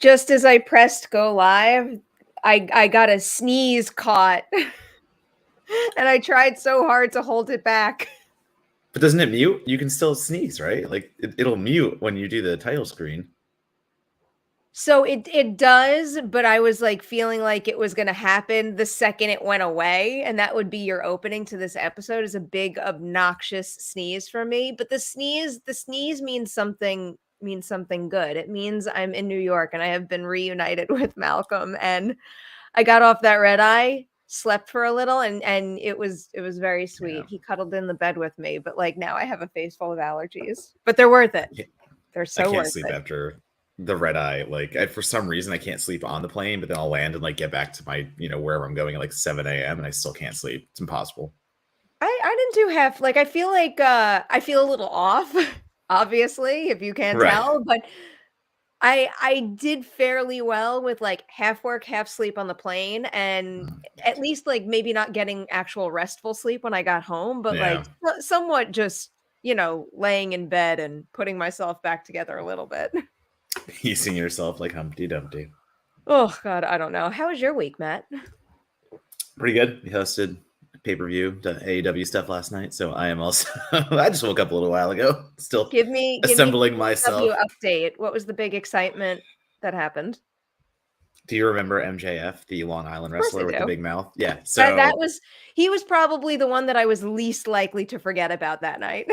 just as I pressed go live, I got a sneeze caught, and I tried so hard to hold it back. But doesn't it mute? You can still sneeze, right? Like it'll mute when you do the title screen. So it does, but I was like feeling like it was gonna happen the second it went away, and that would be your opening to this episode is a big obnoxious sneeze for me. But the sneeze means something good. It means I'm in New York and I have been reunited with Malcolm, and I got off that red eye, slept for a little, and it was very sweet. Yeah. He cuddled in the bed with me, but like now I have a face full of allergies. But they're worth it. Yeah. They're I so can't worth sleep it. after the red eye. Like for some reason, I can't sleep on the plane, but then I'll land and like get back to my, wherever I'm going at like 7 a.m. and I still can't sleep. It's impossible. I didn't do half like I feel a little off, obviously, if you can't Right. tell, but I did fairly well with like half work, half sleep on the plane, and at least like maybe not getting actual restful sleep when I got home, but like Yeah. somewhat just, laying in bed and putting myself back together a little bit. Piecing yourself like Humpty Dumpty. Oh God, I don't know. How was your week, Matt? Pretty good. We hosted pay-per-view AEW stuff last night, so I am also I just woke up a little while ago, still Give me assembling the W myself. update. What was the big excitement that happened? Do you remember MJF, the Long Island Of course I wrestler with the do. big mouth? Yeah. That So was he was probably the one that I was least likely to forget about that night.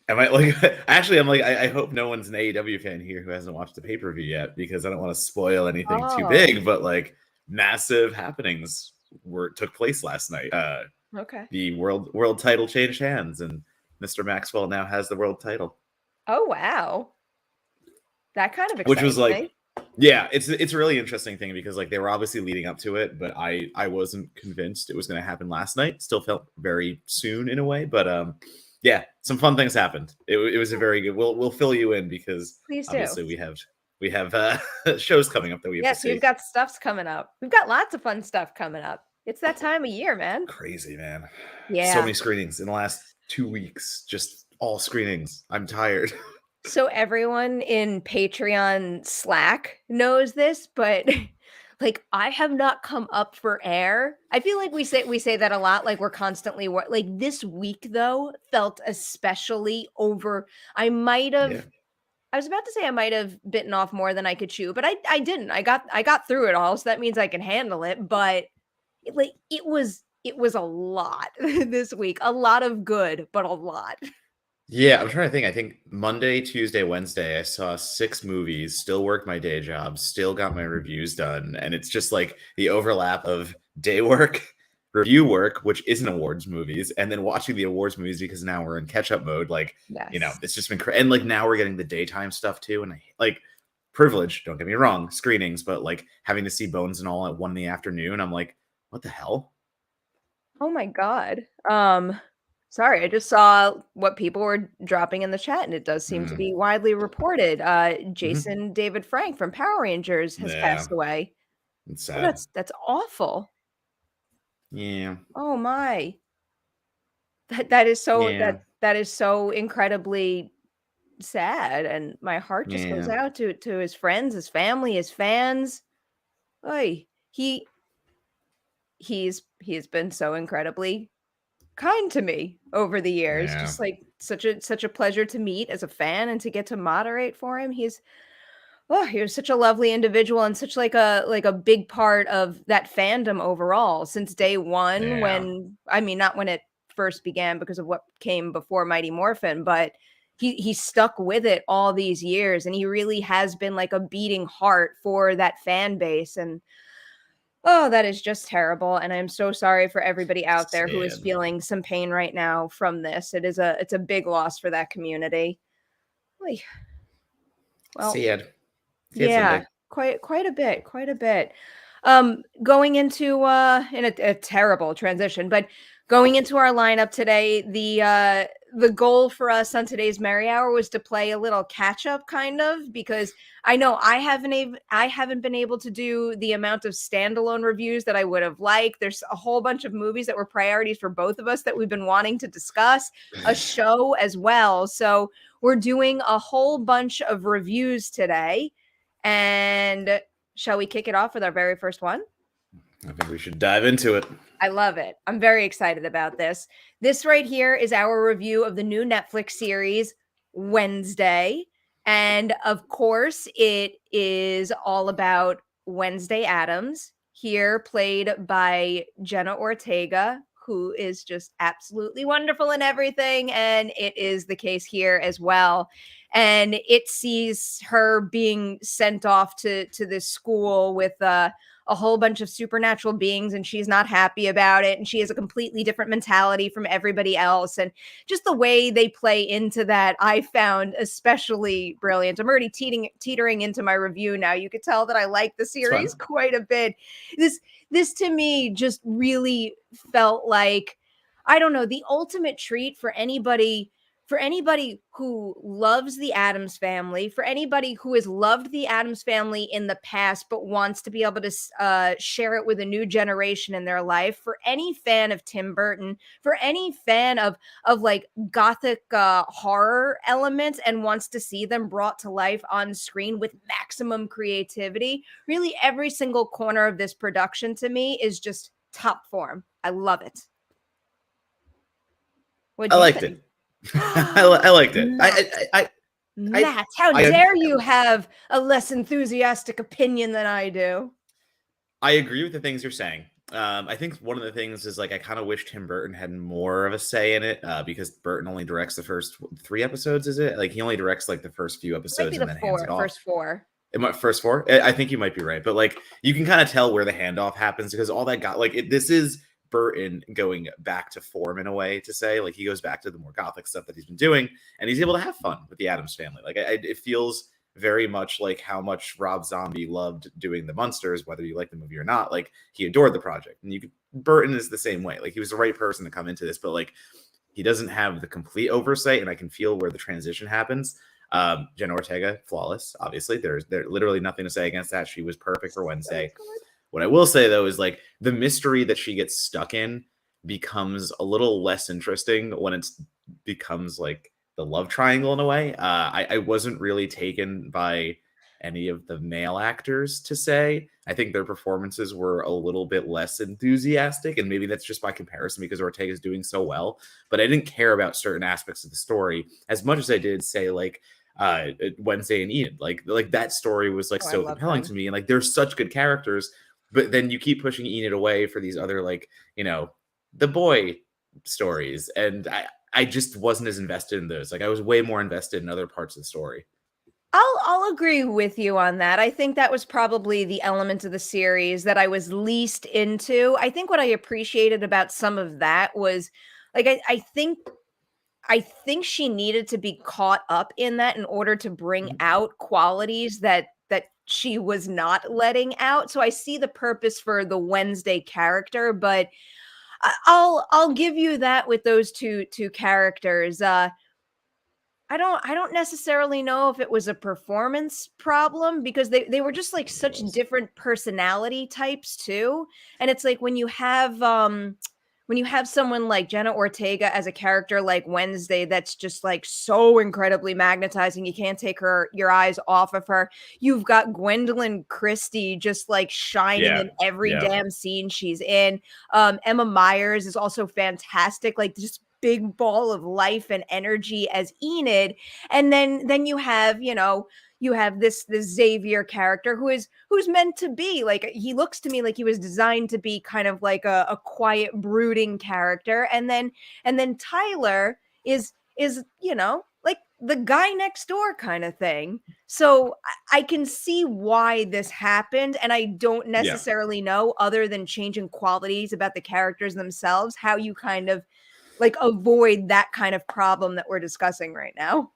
am I like actually I'm like I hope no one's an AEW fan here who hasn't watched the pay-per-view yet because I don't want to spoil anything too Oh, big, but like massive happenings took place last night. okay. The world title changed hands and Mr. Maxwell now has the world title. Oh, wow. That kind of Which was excites like me. yeah, it's a really interesting thing because like they were obviously leading up to it, but I wasn't convinced it was going to happen last night. Still felt very soon in a way, but yeah, some fun things happened. It was a very good. We'll fill you in because Please do. obviously we have shows coming up that we have to Yes, we've see. got stuffs coming up. We've got lots of fun stuff coming up. It's that time of year, man. Crazy, man. So Yeah. many screenings in the last 2 weeks. Just all screenings. I'm tired. So everyone in Patreon Slack knows this, but like I have not come up for air. I feel like we say that a lot, like we're constantly like this week though felt especially over. I might Yeah. have I was about to say I might have bitten off more than I could chew, but I didn't. I got through it all, so that means I can handle it, but like it was a lot this week. A lot of good, but a lot. Yeah, I'm trying to think. I think Monday, Tuesday, Wednesday, I saw 6 movies, still worked my day job, still got my reviews done. And it's just like the overlap of day work, review work, which isn't awards movies, and then watching the awards movies because now we're in catch up mode. Like, Yes. it's just been and like now we're getting the daytime stuff too. And I like privilege, don't get me wrong, screenings, but like having to see Bones and all at 1 in the afternoon, I'm like, what the hell? Oh my god. Sorry, I just saw what people were dropping in the chat, and it does seem to Mm, be widely reported. mhm. Jason David Frank from Power Rangers has Yeah, passed away. it's Oh, sad. that's awful. Yeah, Oh my. That yeah, that is so incredibly sad, and my heart just goes yeah. out to his friends, his family, his fans. Oy. He's been so incredibly kind to me over the years. Yeah. Just like such a pleasure to meet as a fan and to get to moderate for him. He was such a lovely individual and such like a big part of that fandom overall since day one Yeah. when I mean not when it first began because of what came before Mighty Morphin, but he stuck with it all these years and he really has been like a beating heart for that fan base. And oh, that is just terrible, and I'm so sorry for everybody out there who is Sad. feeling some pain right now from this. It's a big loss for that community. Oy. Well, Sad. Sad yeah, Sunday. quite a bit, quite a bit. Going into in a terrible transition, but going into our lineup today, the goal for us on today's Merri Hour was to play a little catch up, kind of, because I know I haven't been able to do the amount of standalone reviews that I would have liked. There's a whole bunch of movies that were priorities for both of us that we've been wanting to discuss, a show as well. So we're doing a whole bunch of reviews today. And shall we kick it off with our very first one? I think we should dive into it. I love it. I'm very excited about this. This right here is our review of the new Netflix series, Wednesday. And of course, it is all about Wednesday Addams, here played by Jenna Ortega, who is just absolutely wonderful in everything. And it is the case here as well. And it sees her being sent off to this school with a whole bunch of supernatural beings, and she's not happy about it, and she has a completely different mentality from everybody else, and just the way they play into that I found especially brilliant. I'm already teetering into my review now. You could tell that I like the series quite a bit. This to me just really felt like, I don't know, the ultimate treat for anybody who loves the Addams family, for anybody who has loved the Addams family in the past but wants to be able to share it with a new generation in their life, for any fan of Tim Burton, for any fan of like gothic horror elements and wants to see them brought to life on screen with maximum creativity. Really, every single corner of this production to me is just top form. I love it. What'd I you liked think? it. I liked it. Matt, how dare you have a less enthusiastic opinion than I do? I agree with the things you're saying. I think one of the things is like I kind of wish Tim Burton had more of a say in it because Burton only directs the first 3 episodes. Is it like he only directs like the first few episodes and then hands it off? First four. First four. I think you might be right, but like you can kind of tell where the handoff happens because all that got like this is Burton going back to form in a way to say like he goes back to the more gothic stuff that he's been doing and he's able to have fun with the Addams family. Like it feels very much like how much Rob Zombie loved doing the Munsters, whether you like the movie or not. Like he adored the project, and Burton is the same way. Like he was the right person to come into this, but like he doesn't have the complete oversight, and I can feel where the transition happens. Jenna Ortega, flawless. Obviously, there's literally nothing to say against that. She was perfect for Wednesday. What I will say though is like the mystery that she gets stuck in becomes a little less interesting when it becomes like the love triangle in a way. I wasn't really taken by any of the male actors to say. I think their performances were a little bit less enthusiastic, and maybe that's just by comparison because Ortega is doing so well. But I didn't care about certain aspects of the story as much as I did say like Wednesday and Enid. Like that story was like so compelling to me, and like there's such good characters. But then you keep pushing Enid away for these other like the boy stories, and I just wasn't as invested in those. Like I was way more invested in other parts of the story. I'll agree with you on that. I think that was probably the element of the series that I was least into. I think what I appreciated about some of that was like I think she needed to be caught up in that in order to bring out qualities that she was not letting out. So I see the purpose for the Wednesday character, but I'll give you that with those two characters. I don't necessarily know if it was a performance problem because they were just like such different personality types too. And it's like when you have someone like Jenna Ortega as a character like Wednesday that's just like so incredibly magnetizing, you can't take your eyes off of her. You've got Gwendolyn Christie just like shining in every damn scene she's in. Emma Myers is also fantastic, like just big ball of life and energy as Enid. And then you have this Xavier character who's meant to be like, he looks to me like he was designed to be kind of like a quiet brooding character, and then Tyler is like the guy next door kind of thing. So I can see why this happened, and I don't necessarily know, other than changing qualities about the characters themselves, how you kind of like avoid that kind of problem that we're discussing right now.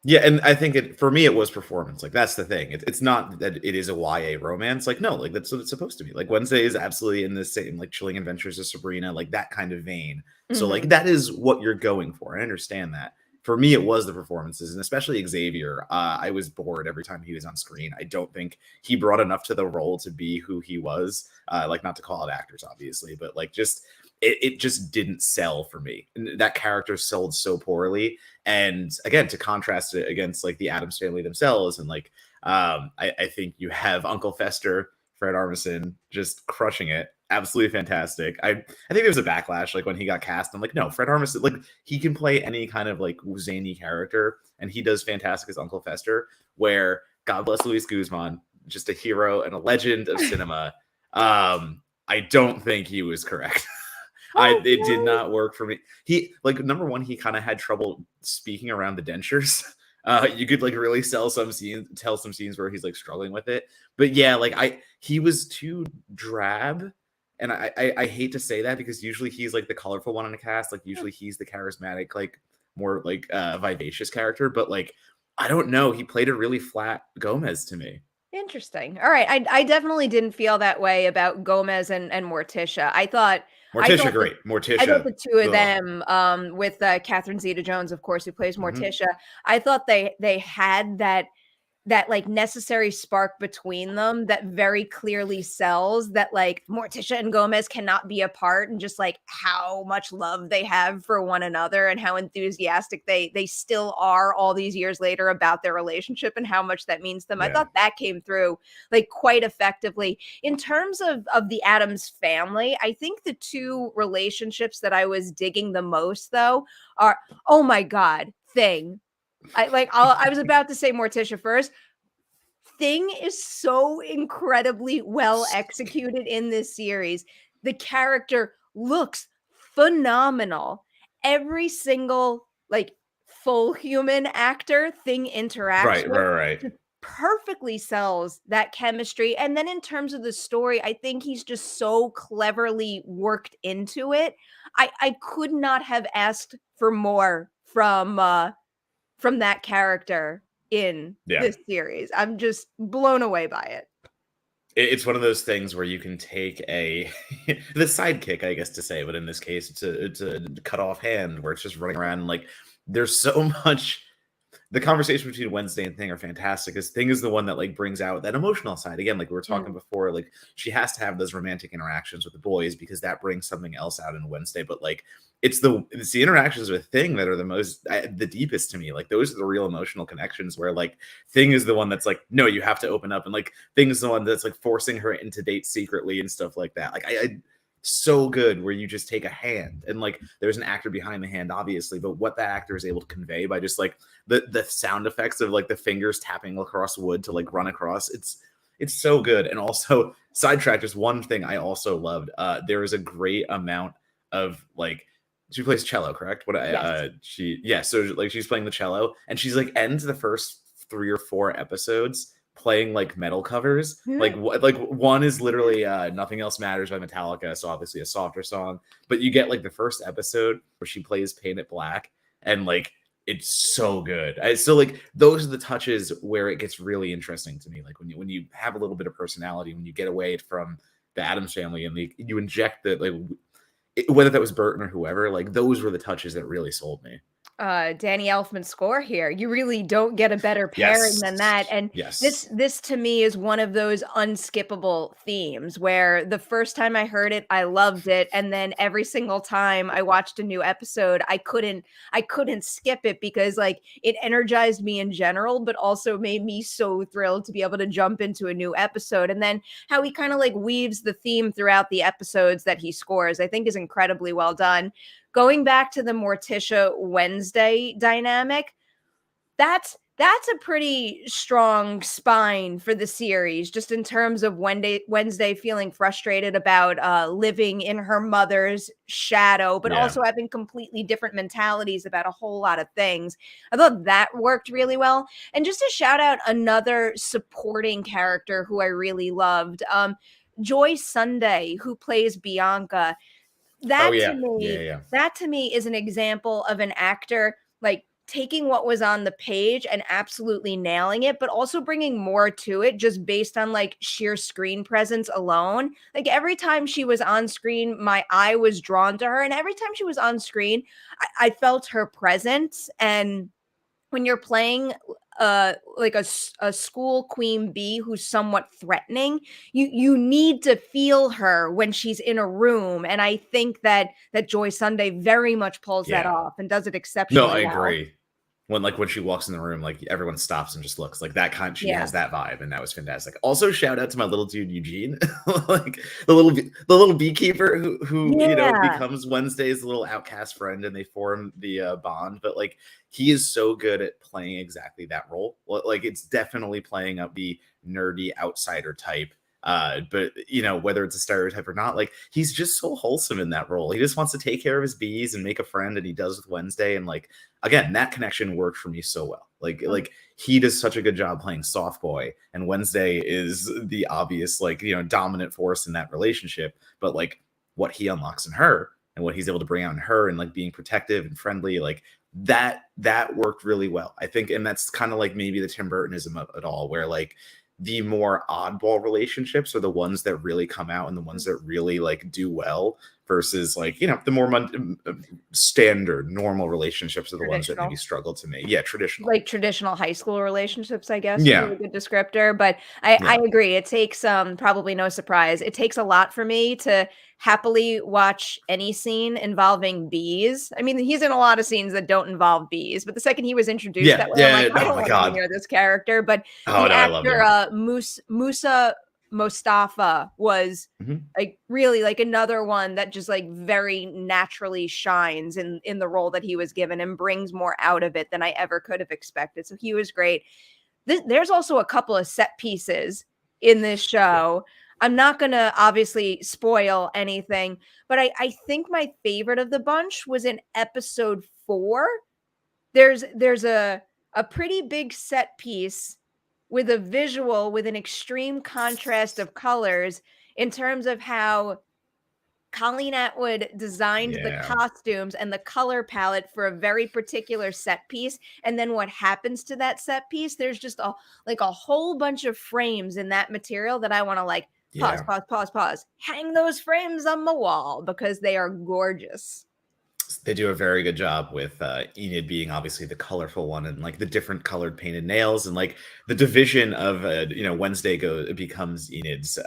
Yeah, and I think for me it was performance. Like that's the thing. It's not that it is a YA romance. Like no, like that's what it's supposed to be. Like Wednesday is absolutely in the same like Chilling Adventures of Sabrina, like that kind of vein. So like that is what you're going for. I understand that. For me, it was the performances, and especially Xavier. I was bored every time he was on screen. I don't think he brought enough to the role to be who he was. Like not to call out actors, obviously, but like just it just didn't sell for me. And that character sold so poorly. And again, to contrast it against like the Addams family themselves and like I think you have Uncle Fester, Fred Armisen, just crushing it. Absolutely fantastic. I think there was a backlash like when he got cast. I'm like, no, Fred Armisen, like he can play any kind of like zany character, and he does fantastic as Uncle Fester. Where God bless Luis Guzman, just a hero and a legend of cinema. I don't think he was correct. Oh, It did really? not work for me. He like number one, he kind of had trouble speaking around the dentures. You could like really tell some scenes where he's like struggling with it. But yeah, like he was too drab. And I hate to say that because usually he's like the colorful one in the cast. Like usually he's the charismatic, like more like vivacious character. But like I don't know, he played a really flat Gomez to me. Interesting. All right. I definitely didn't feel that way about Gomez and Morticia. I Morticia, thought the great. I thought Morticia, the two of ugh. them, with Catherine Zeta-Jones, of course, who plays Mhm. Morticia. I thought they had that like necessary spark between them that very clearly sells that like Morticia and Gomez cannot be apart, and just like how much love they have for one another and how enthusiastic they still are all these years later about their relationship and how much that means to them. I Yeah. thought that came through like quite effectively. In terms of the Addams family, I think the two relationships that I was digging the most though are, oh my god, Thing. I was about to say Morticia first. Thing is so incredibly well executed in this series. The character looks phenomenal. Every single like full human actor Thing interacts Right, with right, right. just perfectly sells that chemistry. And then in terms of the story, I think he's just so cleverly worked into it. I could not have asked for more from that character in Yeah. this series. I'm just blown away by it. It's one of those things where you can take a the sidekick, I guess to say, but in this case, it's a cut off hand where it's just running around and like there's so much. The conversation between Wednesday and Thing are fantastic. Because Thing is the one that like brings out that emotional side again. Like we were talking Mm. before, like she has to have those romantic interactions with the boys because that brings something else out in Wednesday. But like it's the interactions with Thing that are the deepest to me. Like those are the real emotional connections where like Thing is the one that's like, no, you have to open up, and like Thing is the one that's like forcing her into dates secretly and stuff like that. Like I so good where you just take a hand and like there's an actor behind the hand obviously, but what that actor is able to convey by just like the sound effects of like the fingers tapping across wood to like run across, it's so good. And also sidetrack, just one thing I also loved, there is a great amount of like she plays cello, correct? What I Yes. she yeah, so like she's playing the cello and she's like ends the first 3 or 4 episodes playing like metal covers. Like Mm. like one is literally Nothing Else Matters by Metallica, so obviously a softer song. But you get like the first episode where she plays Paint It Black, and like it's so good. I so like those are the touches where it gets really interesting to me. Like when you have a little bit of personality, when you get away from the Adams family and you inject the like whether that was Burton or whoever, like those were the touches that really sold me. Danny Elfman score here. You really don't get a better pairing Yes. than that. And Yes. this to me is one of those unskippable themes where the first time I heard it, I loved it. And then every single time I watched a new episode, I couldn't skip it because like it energized me in general, but also made me so thrilled to be able to jump into a new episode. And then how he kind of like weaves the theme throughout the episodes that he scores, I think is incredibly well done. Going back to the Morticia Wednesday dynamic, that's a pretty strong spine for the series, just in terms of Wednesday feeling frustrated about living in her mother's shadow, but Yeah. also having completely different mentalities about a whole lot of things. I thought that worked really well. And just to shout out another supporting character who I really loved, Joy Sunday, who plays Bianca. Oh that to yeah. Yeah. me Yeah. that to me is an example of an actor like taking what was on the page and absolutely nailing it, but also bringing more to it just based on like sheer screen presence alone. Like every time she was on screen, my eye was drawn to her, and every time she was on screen, I felt her presence. And when you're playing like a school queen bee who's somewhat threatening, you need to feel her when she's in a room, and I think that Joy Sunday very much pulls that Yeah. off and does it No, exceptionally I well. agree. when she walks in the room, like everyone stops and just looks like that kind. She Yeah. has that vibe, and that was fantastic. Also, shout out to my little dude Eugene, like the little beekeeper who Yeah. becomes Wednesday's little outcast friend, and they form the bond. But like he is so good at playing exactly that role. Like it's definitely playing up the nerdy outsider type. But whether it's a stereotype or not, like he's just so wholesome in that role. He just wants to take care of his bees and make a friend, and he does with Wednesday. And like again, that connection worked for me so well. Like he does such a good job playing soft boy, and Wednesday is the obvious dominant force in that relationship. But like what he unlocks in her and what he's able to bring out in her, and like being protective and friendly, like that worked really well, I think. And that's kind of like maybe the Tim Burtonism of it all, where like the more oddball relationships are the ones that really come out and the ones that really like do well, versus like the more standard normal relationships are the ones that maybe Traditional. struggle to me. Yeah, traditional. Like traditional high school relationships, I guess, would be Yeah, a good descriptor, but I yeah, agree, it takes, probably no surprise, it takes a lot for me to happily watch any scene involving bees. I mean, he's in a lot of scenes that don't involve bees, but the second he was introduced yeah, that way, I'm like, yeah. "I Oh don't my wanna be god. near this character," but Oh the no, I loved actor, him. Musa Mostafa was, Mhm. like, really, like, another one that just, like, very naturally shines in the role that he was given and brings more out of it than I ever could have expected, so he was great. There's also a couple of set pieces in this Yeah, show. I'm not gonna obviously spoil anything, but I think my favorite of the bunch was in episode 4. There's a pretty big set piece with a visual with an extreme contrast of colors in terms of how Colleen Atwood designed the yeah, costumes and the color palette for a very particular set piece, and then what happens to that set piece, there's just a whole bunch of frames in that material that I wanna, like, pause, yeah. pause, pause, pause, hang those frames on the wall because they are gorgeous. They do a very good job with Enid being obviously the colorful one, and like the different colored painted nails, and like the division of Wednesday becomes Enid's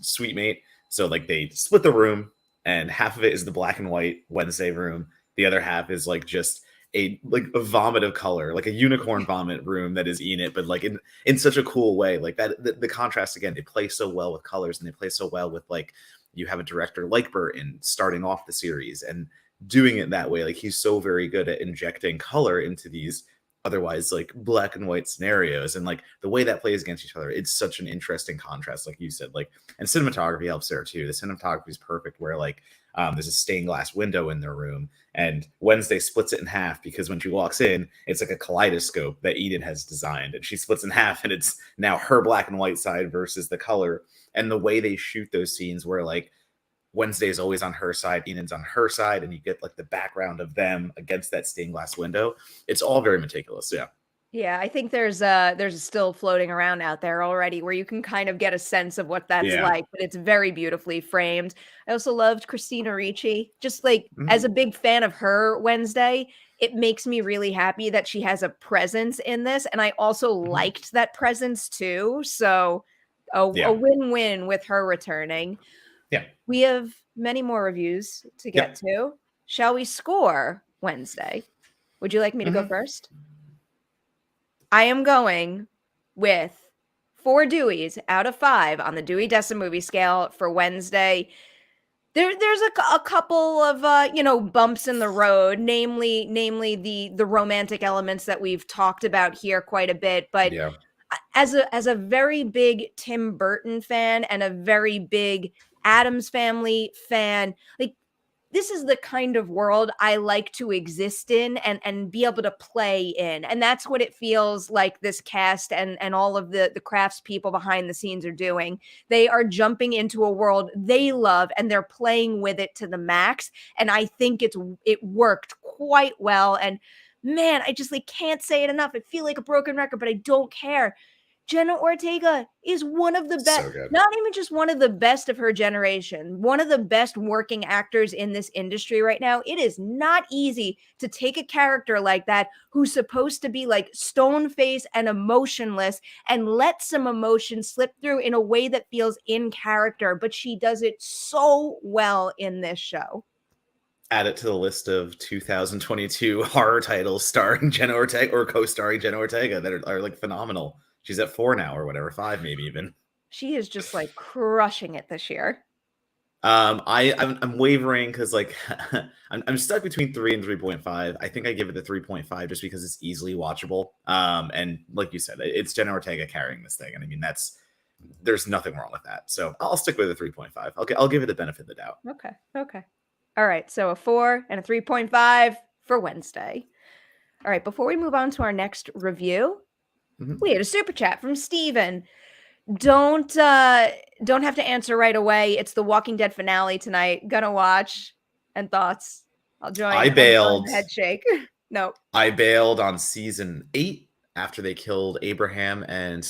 sweet mate. So like they split the room, and half of it is the black and white Wednesday room. The other half is like just a vomit of color, like a unicorn vomit room that is Enid, but like in such a cool way. Like that the contrast again, they play so well with colors, and they play so well with like you have a director like Burton starting off the series and doing it that way. Like he's so very good at injecting color into these otherwise like black and white scenarios, and like the way that plays against each other, it's such an interesting contrast, like you said. Like, and cinematography helps there too. The cinematography is perfect, where like there's a stained glass window in their room, and Wednesday splits it in half because when she walks in, it's like a kaleidoscope that Enid has designed, and she splits in half, and it's now her black and white side versus the color. And the way they shoot those scenes, where like Wednesday is always on her side, Enid's on her side, and you get like the background of them against that stained glass window. It's all very meticulous. Yeah. Yeah, I think there's a still floating around out there already where you can kind of get a sense of what that's Yeah. like, but it's very beautifully framed. I also loved Christina Ricci. Just like as Mhm. a big fan of her Wednesday, it makes me really happy that she has a presence in this, and I also Mhm. liked that presence too. So a Yeah. win-win with her returning. Yeah. We have many more reviews to get Yep. to. Shall we score Wednesday? Would you like me to go Mhm. first? I am going with 4 Deweys out of 5 on the Dewey Decimal Movie Scale for Wednesday. There's a couple of, bumps in the road, namely the romantic elements that we've talked about here quite a bit, but Yeah. as a very big Tim Burton fan and a very big Addams Family fan, like, this is the kind of world I like to exist in and be able to play in. And that's what it feels like this cast and all of the crafts people behind the scenes are doing. They are jumping into a world they love and they're playing with it to the max. And I think it worked quite well. And man, I just like can't say it enough. I feel like a broken record, but I don't care. Jenna Ortega is one of the best, So good. not even just one of the best of her generation, one of the best working actors in this industry right now. It is not easy to take a character like that who's supposed to be like stone face and emotionless and let some emotion slip through in a way that feels in character, but she does it so well in this show. Add it to the list of 2022 horror titles starring Jenna Ortega or co-starring Jenna Ortega that are like phenomenal. She's at 4 now or whatever, 5 maybe even. She is just like crushing it this year. I'm wavering because like I'm stuck between 3 and 3.5. I think I give it the 3.5 just because it's easily watchable. And like you said, it's Jenna Ortega carrying this thing, and I mean there's nothing wrong with that. So I'll stick with a 3.5. I'll give it the benefit of the doubt. Okay. Okay. All right. So a 4 and a 3.5 for Wednesday. All right. Before we move on to our next review, we had a super chat from Steven. Don't have to answer right away. It's the Walking Dead finale tonight. Gonna watch. And thoughts. I'll join. I I'll join bailed. the head shake. No. I bailed on season 8 after they killed Abraham and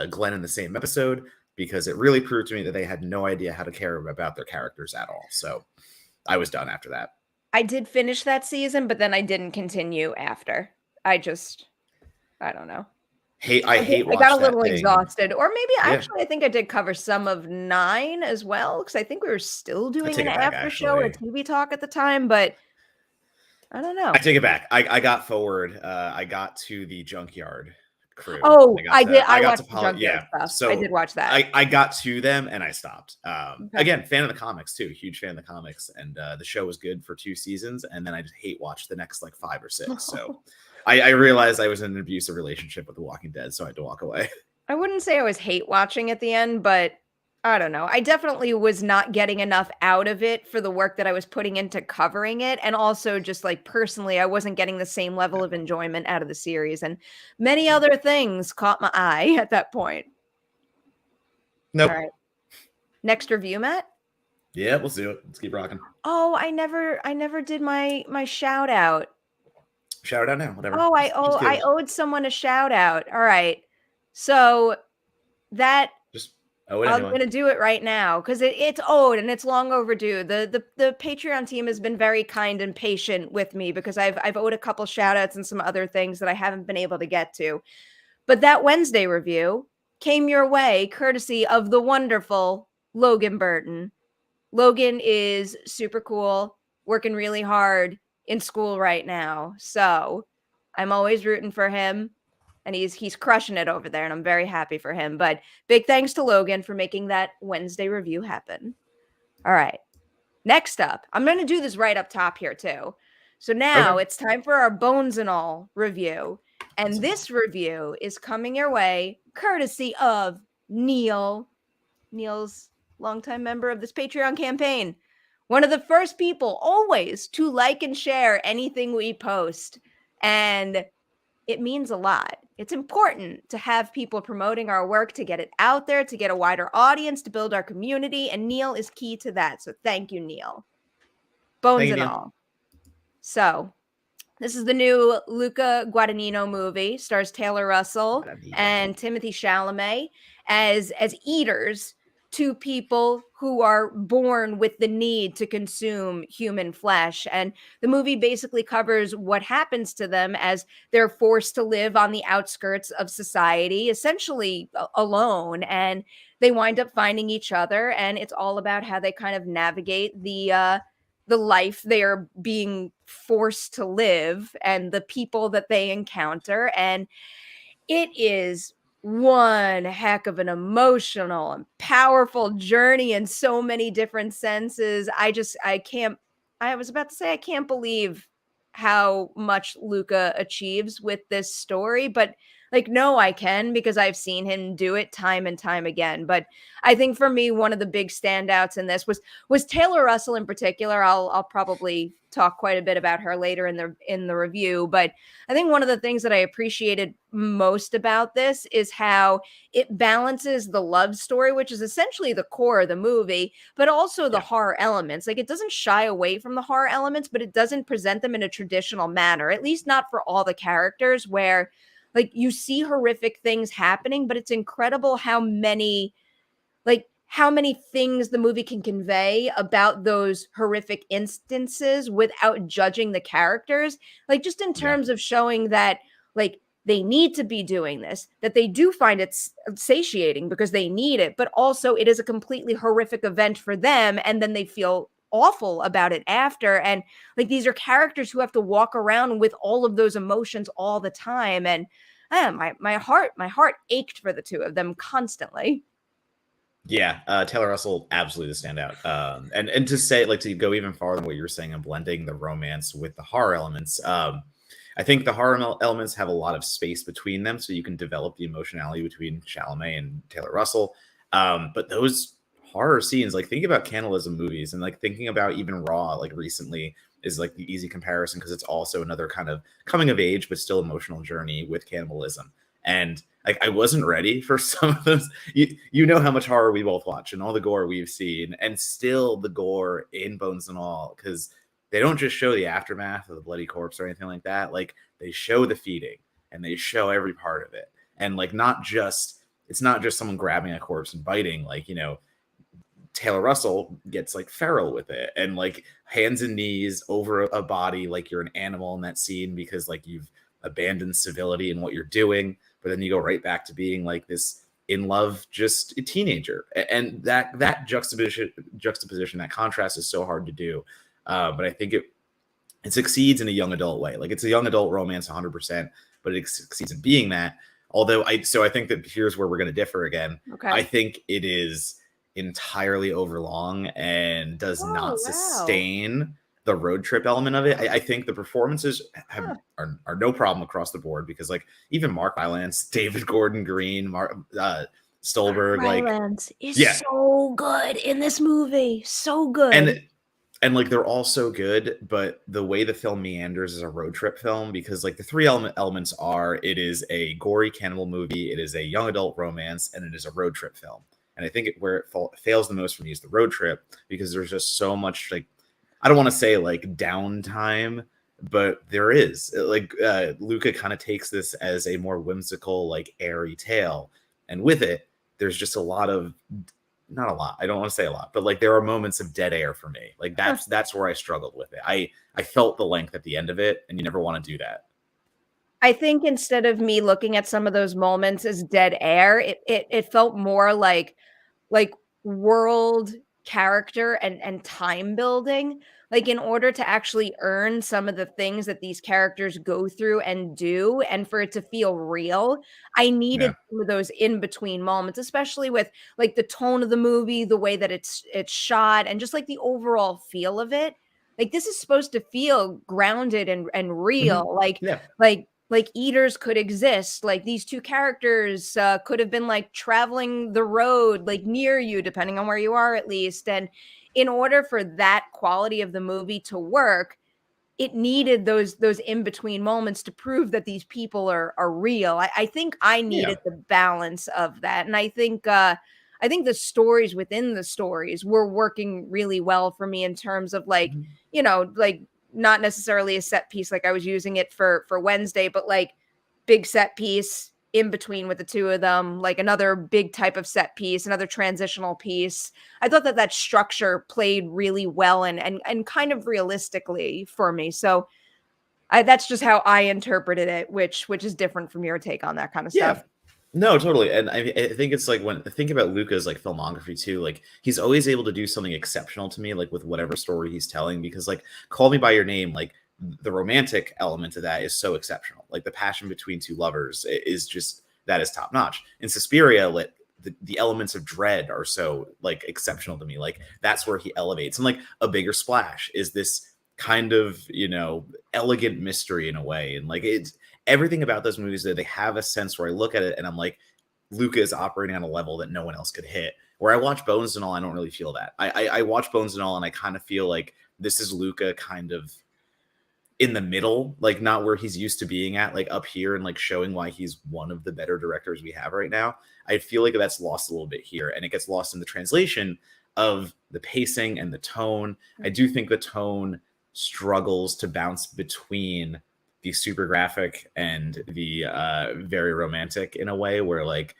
Glenn in the same episode because it really proved to me that they had no idea how to care about their characters at all. So I was done after that. I did finish that season, but then I didn't continue after. I don't know. I got a little exhausted, or maybe actually Yeah. I think I did cover some of 9 as well because I think we were still doing an after show or a TV talk at the time, but I don't know. I take it back. I got forward. I got to the junkyard crew. Oh, I did. I got watched to the junkyard stuff. So I did watch that. I got to them and I stopped. Okay. Again, fan of the comics too. Huge fan of the comics, and the show was good for 2 seasons, and then I just hate watched the next like 5 or 6. So I realized I was in an abusive relationship with The Walking Dead, so I had to walk away. I wouldn't say I was hate watching at the end, but I don't know. I definitely was not getting enough out of it for the work that I was putting into covering it. And also just like personally, I wasn't getting the same level of enjoyment out of the series. And many other things caught my eye at that point. Nope. All right. Next review, Matt? Yeah, we'll do it. Let's keep rocking. Oh, I never did my shout out. Shout out now, whatever. Oh, I owed someone a shout out. All right. So that just owe it anyway. I'm gonna do it right now because it's owed and it's long overdue. The Patreon team has been very kind and patient with me because I've owed a couple shout outs and some other things that I haven't been able to get to. But that Wednesday review came your way courtesy of the wonderful Logan Burton. Logan is super cool, working really hard in school right now. So I'm always rooting for him. And he's crushing it over there, and I'm very happy for him. But big thanks to Logan for making that Wednesday review happen. All right. Next up, I'm going to do this right up top here, too. So now it's time for our Bones and All review. And this review is coming your way courtesy of Neil. Neil's longtime member of this Patreon campaign. One of the first people always to like and share anything we post. And it means a lot. It's important to have people promoting our work, to get it out there, to get a wider audience, to build our community. And Neil is key to that. So thank you, Neil. Bones and all. So this is the new Luca Guadagnino movie. Stars Taylor Russell and Timothée Chalamet as eaters, 2 people who are born with the need to consume human flesh. And the movie basically covers what happens to them as they're forced to live on the outskirts of society, essentially alone. And they wind up finding each other. And it's all about how they kind of navigate the life they are being forced to live and the people that they encounter. And it is one heck of an emotional and powerful journey in so many different senses. I was about to say, I can't believe how much Luca achieves with this story, but like, no, I can, because I've seen him do it time and time again. But I think for me, one of the big standouts in this was Taylor Russell in particular. I'll probably talk quite a bit about her later in the review, but I think one of the things that I appreciated most about this is how it balances the love story, which is essentially the core of the movie, but also the horror elements. Like, it doesn't shy away from the horror elements, but it doesn't present them in a traditional manner, at least not for all the characters, where like you see horrific things happening, but it's incredible how many things the movie can convey about those horrific instances without judging the characters. Like, just in terms of showing that, like, they need to be doing this, that they do find it satiating because they need it, but also it is a completely horrific event for them. And then they feel awful about it after. And like these are characters who have to walk around with all of those emotions all the time. And my heart ached for the two of them constantly. Yeah, Taylor Russell, absolutely the standout. And to say, like, to go even farther than what you were saying and blending the romance with the horror elements, I think the horror elements have a lot of space between them, so you can develop the emotionality between Chalamet and Taylor Russell. But those horror scenes, like thinking about cannibalism movies and like thinking about even Raw, like recently, is like the easy comparison because it's also another kind of coming of age but still emotional journey with cannibalism. And like I wasn't ready for some of those. You know how much horror we both watch and all the gore we've seen, and still the gore in Bones and All, because they don't just show the aftermath of the bloody corpse or anything like that. Like they show the feeding and they show every part of it, and like it's not just someone grabbing a corpse and biting. Like Taylor Russell gets like feral with it and like hands and knees over a body like you're an animal in that scene because like you've abandoned civility in what you're doing, but then you go right back to being like this in love just a teenager. And that juxtaposition, that contrast is so hard to do. But I think it succeeds in a young adult way. Like it's a young adult romance 100%, but it succeeds in being that. Although I think that here's where we're going to differ again. I Okay. think it is entirely overlong and does Oh, not wow. sustain the road trip element of it. I think the performances Huh. are no problem across the board because like even Mark Rylance, David Gordon Green, Mark Stolberg, like Rylance is yeah, so good in this movie. So good. and like they're all so good, but the way the film meanders is a road trip film because like the three elements are it is a gory cannibal movie, it is a young adult romance, and it is a road trip film. And I think where it fails the most for me is the road trip because there's just so much like I don't want to say like downtime, but there is like Luca kind of takes this as a more whimsical, like airy tale, and with it, there's just a lot of not a lot. I don't want to say a lot, but like there are moments of dead air for me. Like Huh. that's where I struggled with it. I felt the length at the end of it, and you never want to do that. I think instead of me looking at some of those moments as dead air, it felt more like world character and time building. Like in order to actually earn some of the things that these characters go through and do, and for it to feel real, I needed Yeah. some of those in between moments, especially with like the tone of the movie, the way that it's shot, and just like the overall feel of it. Like this is supposed to feel grounded and Hmm. real. Yeah. Like eaters could exist, like these two characters could have been like traveling the road like near you depending on where you are at least. And in order for that quality of the movie to work, it needed those in between moments to prove that these people are real. I think I Yeah. needed the balance of that, and I think the stories within the stories were working really well for me in terms of like Mhm. like not necessarily a set piece like I was using it for Wednesday, but like big set piece in between with the two of them, like another big type of set piece, another transitional piece. I thought that that structure played really well and kind of realistically for me. So that's just how I interpreted it, which is different from your take on that kind of Yeah. stuff. No, totally. And I think it's like when I think about Luca's like filmography too, like he's always able to do something exceptional to me, like with whatever story he's telling, because like Call Me by Your Name, like the romantic element of that is so exceptional. Like the passion between two lovers is just that is top notch. In Suspiria, like the elements of dread are so like exceptional to me. Like that's where he elevates. And like A Bigger Splash is this kind of, elegant mystery in a way. And like it's everything about those movies that they have a sense where I look at it and I'm like, Luca is operating on a level that no one else could hit. Where I watch Bones and All, I don't really feel that. I watch Bones and All, and I kind of feel like this is Luca kind of in the middle, like not where he's used to being at, like up here and like showing why he's one of the better directors we have right now. I feel like that's lost a little bit here, and it gets lost in the translation of the pacing and the tone. I do think the tone struggles to bounce between the super graphic and the very romantic in a way where like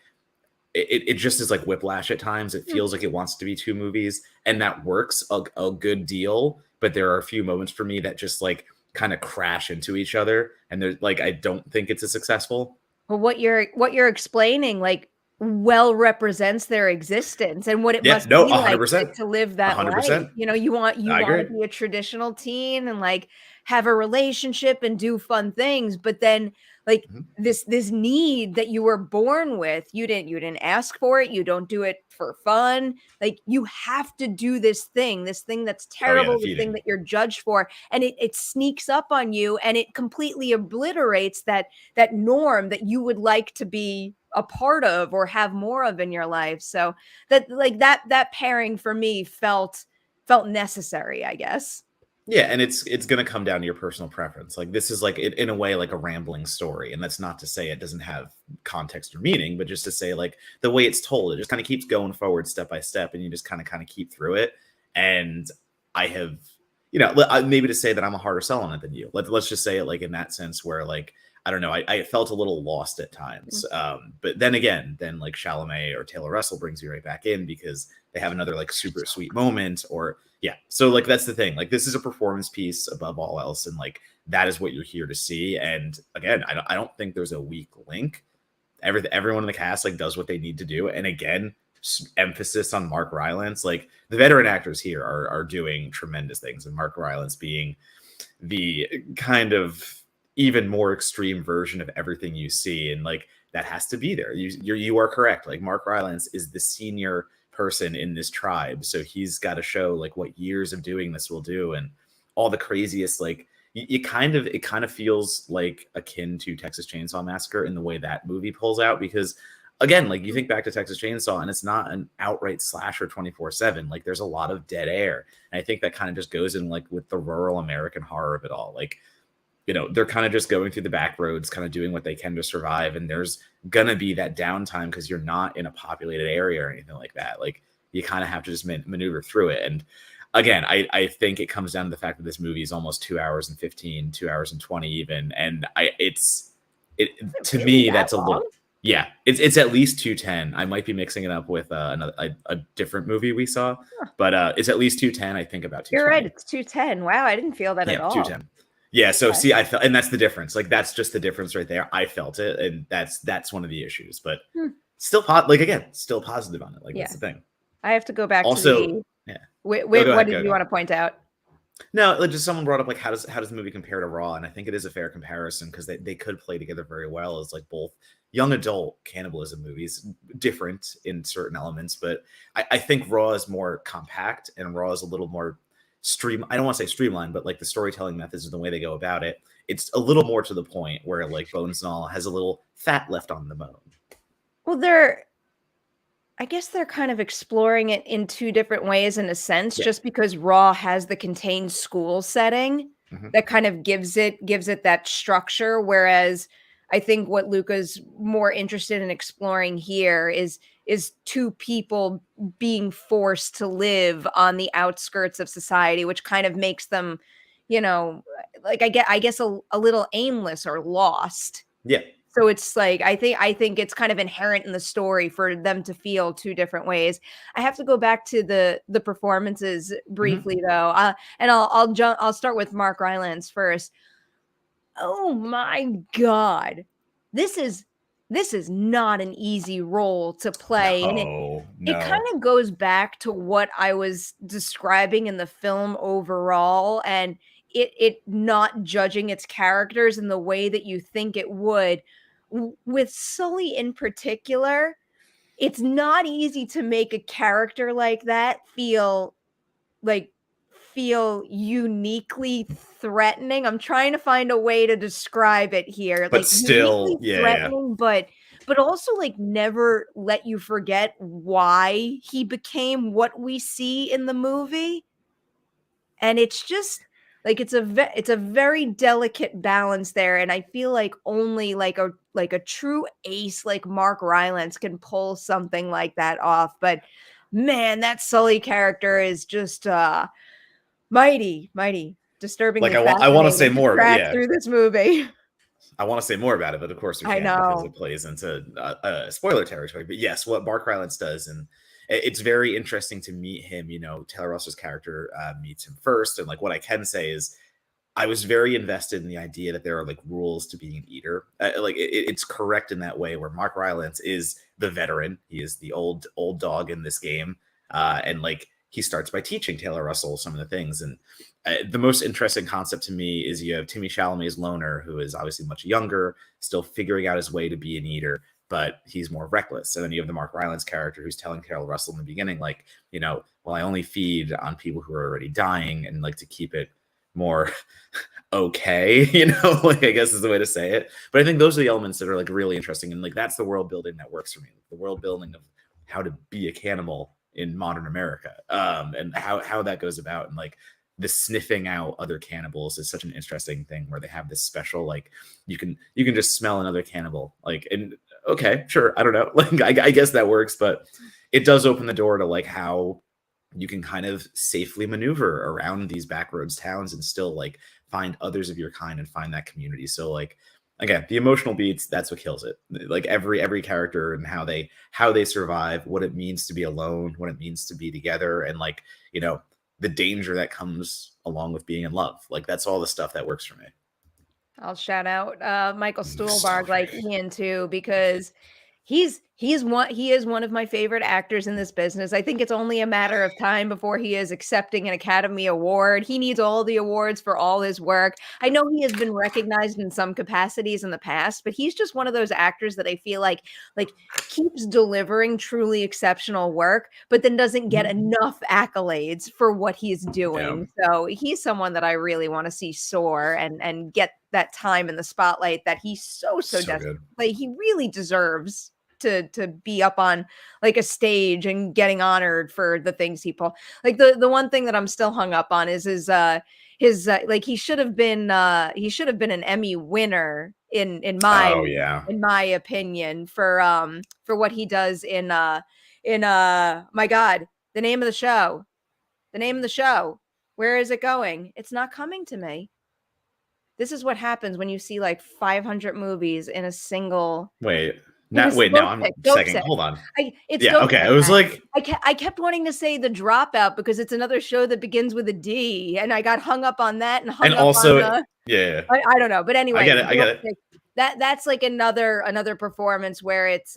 it just is like whiplash at times. It feels like it wants to be two movies, and that works a good deal. But there are a few moments for me that just like kind of crash into each other, and there's like I don't think it's as successful. Well, what you're explaining, like well represents their existence and what it Yeah, must no, be a hundred like percent, to live a that hundred life. percent. You know, you I wanna agree. be a traditional teen and, like, have a relationship and do fun things, but then, like, Mhm. this need that you were born with, you didn't ask for it, you don't do it for fun, like, you have to do this thing that's Oh yeah, the terrible, the thing feeding. that you're judged for, and it sneaks up on you, and it completely obliterates that norm that you would like to be a part of or have more of in your life. So that pairing for me felt necessary, I guess. Yeah, and it's gonna come down to your personal preference. Like, this is, like, in a way, like, a rambling story, and that's not to say it doesn't have context or meaning, but just to say, like, the way it's told, it just kinda keeps going forward step by step, and you just kinda keep through it, and I have maybe to say that I'm a harder sell on it than you. Let's just say it, like, in that sense where, like, I don't know, I felt a little lost at Mm. times, but then again, then, like, Chalamet or Taylor Russell brings you right back in because they have another, like, super sweet moment or yeah. So like that's the thing. Like this is a performance piece above all else, and like that is what you're here to see. And again, I don't think there's a weak link. Everyone in the cast like does what they need to do. And again, emphasis on Mark Rylance. Like the veteran actors here are doing tremendous things, and Mark Rylance being the kind of even more extreme version of everything you see, and like that has to be there. You are correct. Like Mark Rylance is the senior person in this tribe, so he's got to show like what years of doing this will do, and all the craziest like it kind of feels like akin to Texas Chainsaw Massacre in the way that movie pulls out because again, like you think back to Texas Chainsaw and it's not an outright slasher 24/7. Like there's a lot of dead air. And I think that kind of just goes in like with the rural American horror of it all. Like, they're kind of just going through the back roads, kind of doing what they can to survive. And there's gonna be that downtime because you're not in a populated area or anything like that. Like you kind of have to just maneuver through it. And again, I think it comes down to the fact that this movie is almost 2 hours and 15, 2 hours and 20 even. And it Is it to really me, that that's a long? little, yeah, it's at least 210. I might be mixing it up with a different movie we saw, Huh. but it's at least 210. I think about You're right, 220. it's 210. Wow, I didn't feel that Yeah, at all. 210. Yeah, so Okay. see, I felt, and that's the difference. Like that's just the difference right there. I felt it, and that's one of the issues. But Hmm. still, like again, still positive on it. Like that's Yeah. the thing. I have to go back to Also, the yeah. Oh, wait, go what ahead, did go you go. want to point out? No, like just someone brought up like how does the movie compare to Raw, and I think it is a fair comparison because they could play together very well as like both young adult cannibalism movies, different in certain elements, but I think Raw is more compact and Raw is a little more stream. I don't want to say streamlined, but like the storytelling methods and the way they go about it, it's a little more to the point where like Bones and All has a little fat left on the bone. Well, I guess they're kind of exploring it in 2 different ways in a sense, Yeah. just because Raw has the contained school setting Hmm. that kind of gives it that structure, whereas I think what Luca's more interested in exploring here is 2 people being forced to live on the outskirts of society, which kind of makes them, like I guess a little aimless or lost. Yeah. So it's like I think it's kind of inherent in the story for them to feel 2 different ways. I have to go back to the performances Hmm. briefly though, and I'll start with Mark Rylance first. Oh my god. This is this is not an easy role to play, and it No, it no. kinda goes back to what I was describing in the film overall, and it not judging its characters in the way that you think it would. W with Sully in particular, it's not easy to make a character like that like, feel uniquely threatening. I'm trying to find a way to describe it here, But like, still, uniquely yeah, yeah. threatening, but also, like, never let you forget why he became what we see in the movie, and it's just like, it's a very delicate balance there, and I feel like only, like a true ace like Mark Rylance can pull something like that off, but, man, that Sully character is just, mighty, mighty, Like disturbingly I want to say fascinating to more, but track yeah. through this movie. I want to say more about it, but of course we I can't because it know. plays into spoiler territory. But yes, what Mark Rylance does, and it's very interesting to meet him. Taylor Russell's character meets him first, and like what I can say is I was very invested in the idea that there are like rules to being an eater. Like it's correct in that way where Mark Rylance is the veteran. He is the old dog in this game, and like he starts by teaching Taylor Russell some of the things. And the most interesting concept to me is you have Timmy Chalamet's loner, who is obviously much younger, still figuring out his way to be an eater, but he's more reckless. And then you have the Mark Rylance character who's telling Taylor Russell in the beginning, like, well, I only feed on people who are already dying, and like to keep it more okay, like I guess is the way to say it. But I think those are the elements that are like really interesting, and like that's the world building that works for me. The world building of how to be a cannibal in modern America, and how that goes about, and like the sniffing out other cannibals is such an interesting thing where they have this special like you can just smell another cannibal, like, and okay, sure, I don't know, like I guess that works, but it does open the door to like how you can kind of safely maneuver around these backroads towns and still like find others of your kind and find that community. So like again, the emotional beats, that's what kills it. Like every character and how they survive, what it means to be alone, what it means to be together, and like, the danger that comes along with being in love. Like that's all the stuff that works for me. I'll shout out Michael So Stuhlbarg like great. Ian too, because he is one of my favorite actors in this business. I think it's only a matter of time before he is accepting an Academy Award. He needs all the awards for all his work. I know he has been recognized in some capacities in the past, but he's just one of those actors that I feel like keeps delivering truly exceptional work, but then doesn't get Mhm. enough accolades for what he's Yeah, doing. So he's someone that I really want to see soar and get that time in the spotlight that he so so desperately, good. like, he really deserves to be up on like a stage and getting honored for the things he pulled. Like the one thing that I'm still hung up on is his like he should have been an Emmy winner in my Oh yeah. in my opinion for what he does in my god, the name of the show. The name of the show. Where is it going? It's not coming to me. This is what happens when you see like 500 movies in a single Wait. it Now was wait, now Dope I'm Sick, Dope second. Sick. Hold on. It's Yeah, Dope okay. I Sick, was man. like, I kept wanting to say The Dropout because it's another show that begins with a D, and I got hung up on that and and hung up on also the yeah, I don't know, but I get anyway, it. I get Dope it. Sick, that's like another performance where it's,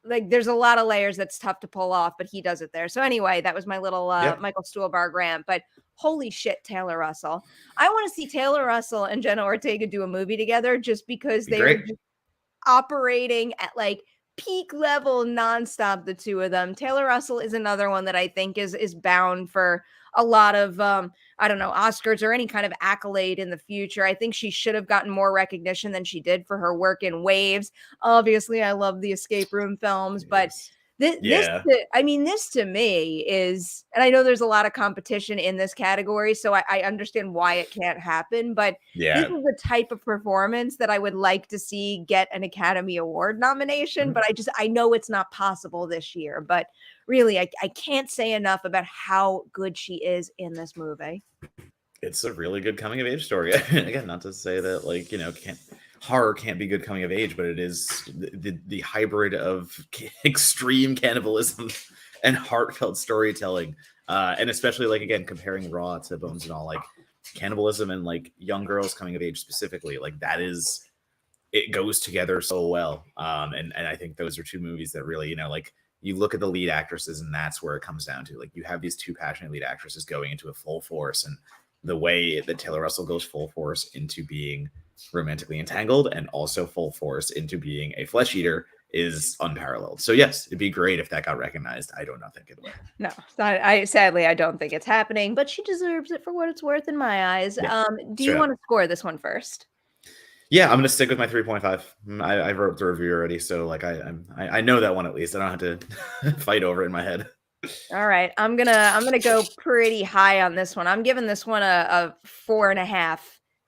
like, there's a lot of layers that's tough to pull off, but he does it there. So anyway, that was my little, Yep. Michael Stuhlbarg rant, but holy shit, Taylor Russell. I wanna see Taylor Russell and Jenna Ortega do a movie together just because Be they are great. just operating at like peak level nonstop, the two of them. Taylor Russell is another one that I think is bound for a lot of I don't know, Oscars or any kind of accolade in the future. I think she should have gotten more recognition than she did for her work in Waves. Obviously, I love the escape room films, but Waves. this Yeah. I mean, this to me is, and I know there's a lot of competition in this category, so I understand why it can't happen, but this Yeah. is the type of performance that I would like to see get an Academy Award nomination, Mhm. but I know it's not possible this year. But really, I can't say enough about how good she is in this movie. It's a really good coming of age story. Again, not to say that like, can't horror can't be good coming of age, but it is the hybrid of extreme cannibalism and heartfelt storytelling. And especially like again comparing Raw to Bones and all, like cannibalism and like young girls coming of age specifically, like that is, it goes together so well. And I think those are two movies that really, like you look at the lead actresses and that's where it comes down to. Like you have these two passionate lead actresses going into a full force, and the way that Taylor Russell goes full force into being romantically entangled and also full force into being a flesh eater is unparalleled. So yes, it'd be great if that got recognized. I do not think it will. No, I sadly I don't think it's happening, but she deserves it for what it's worth in my eyes. Yeah, Do you straight up. want to score this one first? Yeah, I'm gonna stick with my 3.5. I wrote the review already, so like I know that one at least. I don't have to fight over it in my head. All right, I'm gonna go pretty high on this one. I'm giving this one a 4.5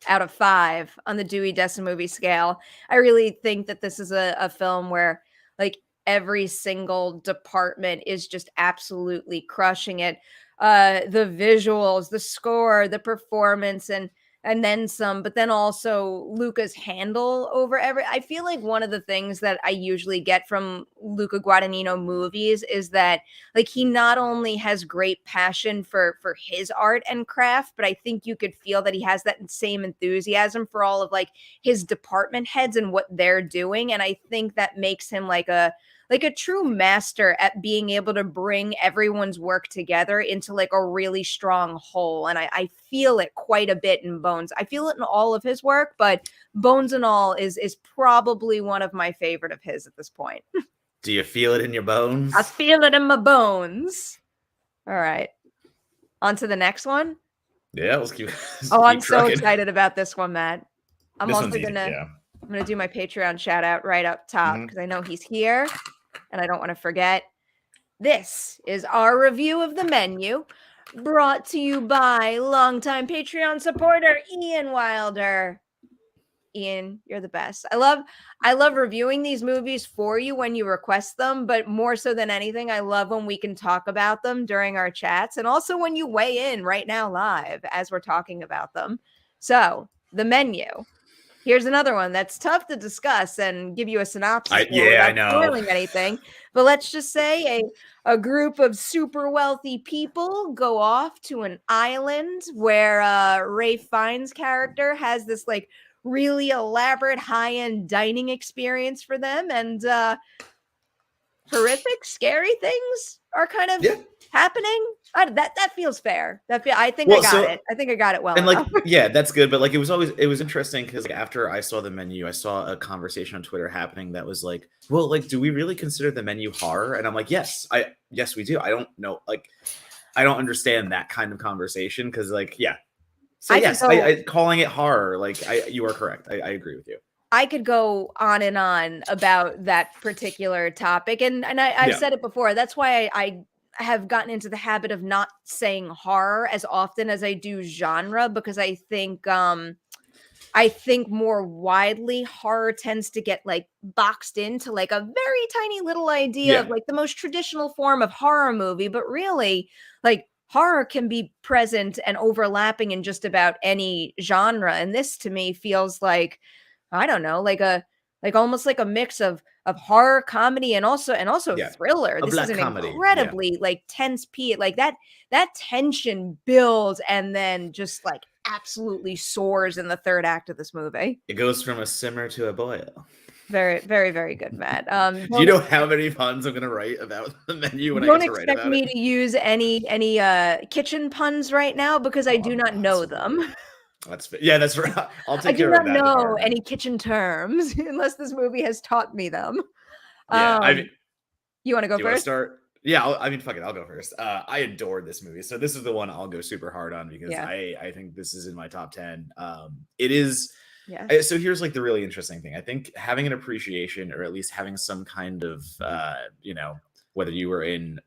out of 5 on the Dewey Decimal Movie scale. I really think that this is a film where like every single department is just absolutely crushing it. The visuals, the score, the performance, and and then some, but then also Luca's handle over I feel like one of the things that I usually get from Luca Guadagnino movies is that like he not only has great passion for his art and craft, but I think you could feel that he has that same enthusiasm for all of like his department heads and what they're doing, and I think that makes him like a true master at being able to bring everyone's work together into like a really strong whole. And I feel it quite a bit in Bones. I feel it in all of his work, but Bones and All is probably one of my favorite of his at this point. Do you feel it in your bones? I feel it in my bones. All right. On to the next one. Yeah, let's keep. Oh, I'm keep so trucking. excited about this one, Matt. I'm This also one's easy. gonna Yeah. I'm gonna do my Patreon shout out right up top because I know he's here and I don't want to forget. This is our review of the menu, brought to you by longtime Patreon supporter Ian Wilder. Ian, you're the best. I love reviewing these movies for you when you request them, but more so than anything, I love when we can talk about them during our chats and also when you weigh in right now live as we're talking about them. So, the menu. Here's another one that's tough to discuss and give you a synopsis for I without know. spoiling anything. But let's just say a group of super wealthy people go off to an island where Ray Fiennes' character has this like really elaborate high-end dining experience for them, and horrific, scary things are kind of happening. That feels fair. I think I got it. I think I got it well and enough. like yeah, that's good, but like it was interesting because like, after I saw the menu, I saw a conversation on Twitter happening that was like, well, like, do we really consider the menu horror? And I'm like, yes we do. I don't know, like I don't understand that kind of conversation because like so yes, I calling it horror, like you are correct. I agree with you. I could go on and on about that particular topic, and I've said it before. That's why I have gotten into the habit of not saying horror as often as I do genre, because I think more widely horror tends to get like boxed into like a very tiny little idea of like the most traditional form of horror movie, but really like horror can be present and overlapping in just about any genre. And this to me feels like, I don't know, like almost like a mix of horror, comedy, and also thriller. This is an incredibly like tense like that tension builds and then just like absolutely soars in the third act of this movie. It goes from a simmer to a boil. Very, very, very good, Matt. Do you know how many puns I'm gonna write about the menu when I get to write about it? Don't expect me to use any kitchen puns right now because I do not know them. That's right. I'll take care of that. I do not know any kitchen terms unless this movie has taught me them. You want to go first? Start? Yeah, I mean, fuck it, I'll go first. I adored this movie, so this is the one I'll go super hard on because I think this is in my top 10. It is. Yeah. So here's like the really interesting thing. I think having an appreciation, or at least having some kind of, whether you were in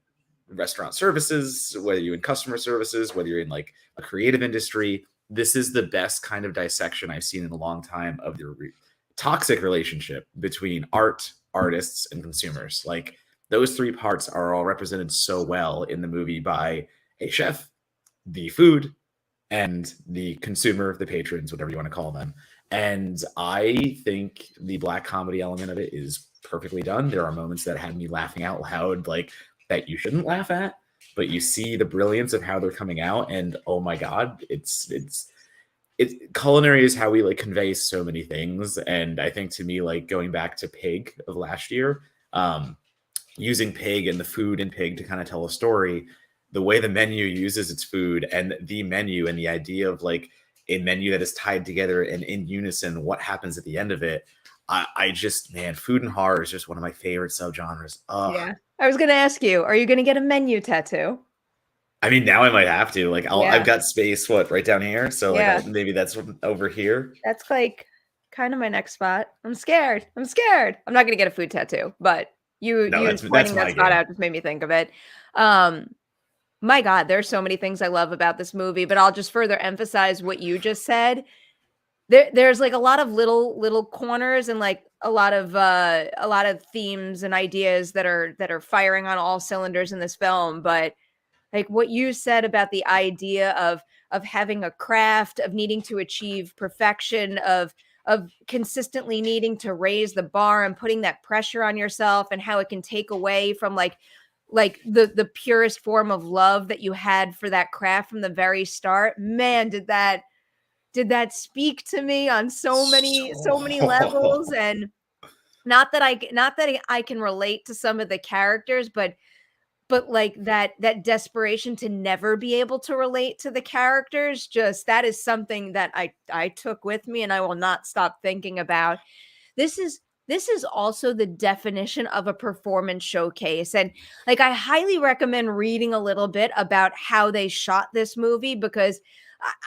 restaurant services, whether you're in customer services, whether you're in like a creative industry, this is the best kind of dissection I've seen in a long time of the toxic relationship between art, artists, and consumers. Like those three parts are all represented so well in the movie by a chef, the food, and the consumer, the patrons, whatever you want to call them. And I think the black comedy element of it is perfectly done. There are moments that had me laughing out loud, like that you shouldn't laugh at, but you see the brilliance of how they're coming out. And oh my God, it's culinary is how we like convey so many things. And I think to me, like going back to Pig of last year, using Pig and the food in Pig to kind of tell a story, the way the menu uses its food and the menu and the idea of like a menu that is tied together and in unison, what happens at the end of it. I just, man, food and horror is just one of my favorite subgenres. Yeah. I was going to ask you, are you going to get a menu tattoo? I mean, now I might have to. Like, I've got space, right down here. So like, maybe that's over here. That's like kind of my next spot. I'm scared. I'm not going to get a food tattoo, but you pointing that spot out just made me think of it. My God, there's so many things I love about this movie, but I'll just further emphasize what you just said. There's like a lot of little corners and like a lot of themes and ideas that are firing on all cylinders in this film. But like what you said about the idea of having a craft, of needing to achieve perfection, of consistently needing to raise the bar and putting that pressure on yourself, and how it can take away from like the purest form of love that you had for that craft from the very start. Man, did that speak to me on so many levels. So And not that I can relate to some of the characters, but like that desperation to never be able to relate to the characters, just that is something that I took with me and I will not stop thinking about. This is also the definition of a performance showcase. And like I highly recommend reading a little bit about how they shot this movie, because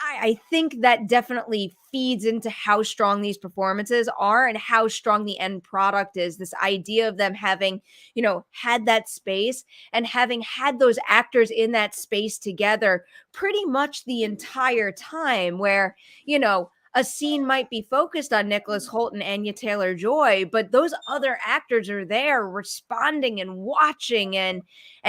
I think that definitely feeds into how strong these performances are and how strong the end product is. This idea of them having, had that space and having had those actors in that space together pretty much the entire time, where, a scene might be focused on Nicholas Hoult and Anya Taylor-Joy, but those other actors are there responding and watching, and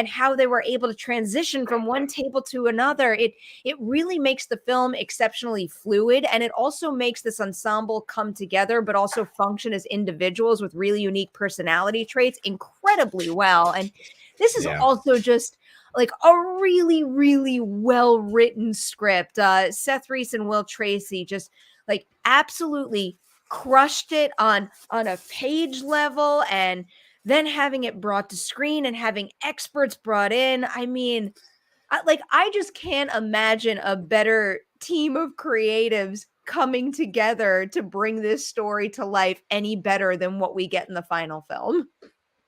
how they were able to transition from one table to another. It really makes the film exceptionally fluid, and it also makes this ensemble come together but also function as individuals with really unique personality traits incredibly well. And this is yeah. also just like a really, really well written script. Seth Reese and Will Tracy just like absolutely crushed it on a page level, and then having it brought to screen and having experts brought in. I mean, I just can't imagine a better team of creatives coming together to bring this story to life any better than what we get in the final film.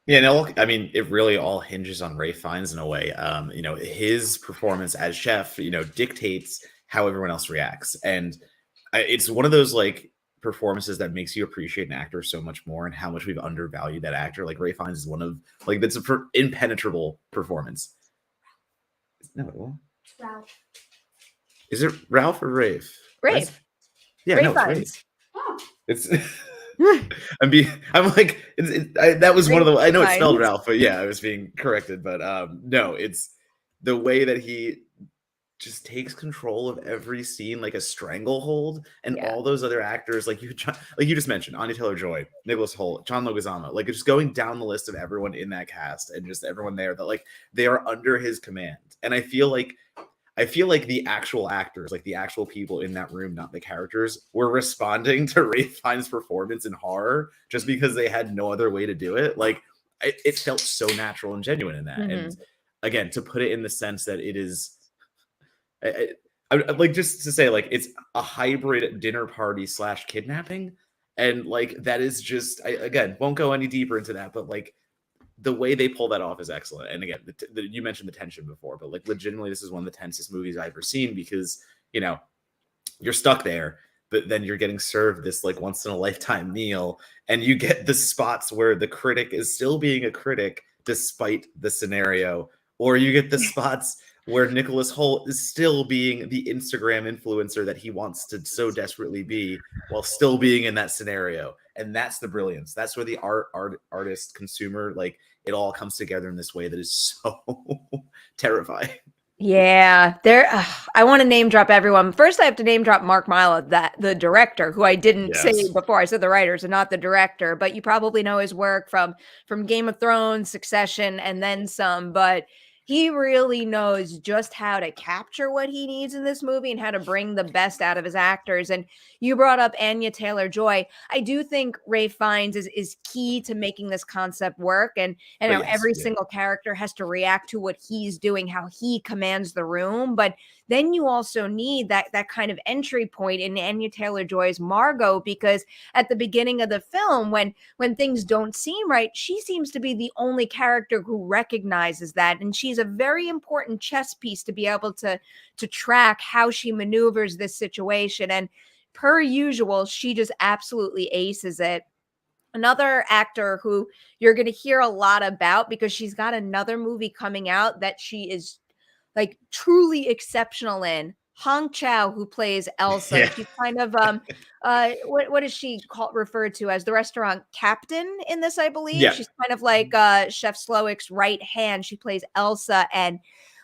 Yeah, no, I mean, it really all hinges on Ray Fiennes in a way. His performance as chef, dictates how everyone else reacts, and it's one of those like performances that makes you appreciate an actor so much more, and how much we've undervalued that actor. Like Ray Fiennes is one of like that's impenetrable performance. No, Ralph. is it Ralph or Rafe? Rafe. Yeah, Ray no, it's Rafe. Fiennes. It's I'm like that was one of the I know it's spelled Fiennes. Ralph, but yeah, I was being corrected. But no, it's the way that he just takes control of every scene like a stranglehold, and Yeah. all those other actors like you just mentioned, Anya Taylor-Joy, Nicholas Hoult, John Leguizamo, like just going down the list of everyone in that cast and just everyone there that like they are under his command. And I feel like the actual actors, like the actual people in that room, not the characters, were responding to Ray Fiennes' performance in horror just because they had no other way to do it. Like it felt so natural and genuine in that. Mm-hmm. And again, to put it in the sense that it is, I like just to say like it's a hybrid dinner party / kidnapping, and like that is just again won't go any deeper into that, but like the way they pull that off is excellent. And again, you mentioned the tension before, but like legitimately, this is one of the tensest movies I've ever seen, because you're stuck there, but then you're getting served this like once in a lifetime meal, and you get the spots where the critic is still being a critic despite the scenario, or you get the spots where Nicholas Hoult is still being the Instagram influencer that he wants to so desperately be while still being in that scenario. And that's the brilliance. That's where the artist, consumer, like it all comes together in this way that is so terrifying. Yeah, I want to name drop everyone. First, I have to name drop Mark Milo, that the director, who I didn't say Yes. before. I said the writers and not the director, but you probably know his work from Game of Thrones, Succession, and then some. But he really knows just how to capture what he needs in this movie and how to bring the best out of his actors. And you brought up Anya Taylor-Joy. I do think Ray Fiennes is key to making this concept work, and But how yes, every yeah. single character has to react to what he's doing, how he commands the room. But then you also need that kind of entry point in Anya Taylor-Joy's Margot, because at the beginning of the film, when things don't seem right, she seems to be the only character who recognizes that, and she's a very important chess piece to be able to track how she maneuvers this situation. And per usual, she just absolutely aces it. Another actor who you're going to hear a lot about, because she's got another movie coming out that she is like truly exceptional in, Hong Chow, who plays Elsa. Yeah. She's kind of what is she called, referred to as the restaurant captain in this, I believe. Yeah. She's kind of like Chef Slowick's right hand. She plays Elsa, and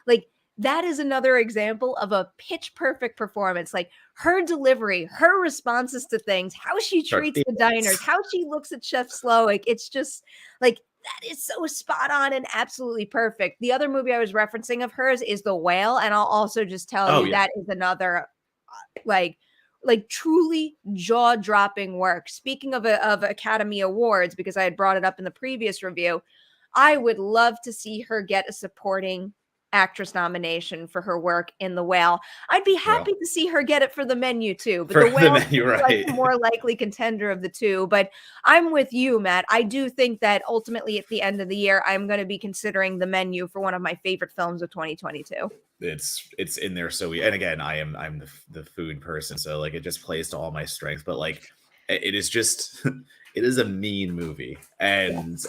like that is another example of a pitch perfect performance. Like her delivery, her responses to things, how she treats the diners, how she looks at Chef Slowick. It's just like that is so spot on and absolutely perfect. The other movie I was referencing of hers is The Whale, and I'll also just tell you that is another like truly jaw-dropping work. Speaking of Academy Awards, because I had brought it up in the previous review, I would love to see her get a supporting actress nomination for her work in The Whale. I'd be happy to see her get it for The Menu too, but The Whale is like the more likely contender of the two. But I'm with you, Matt. I do think that ultimately at the end of the year, I'm going to be considering The Menu for one of my favorite films of 2022. It's in there. So and again, I'm the food person, so like it just plays to all my strengths. But like it is just it is a mean movie, and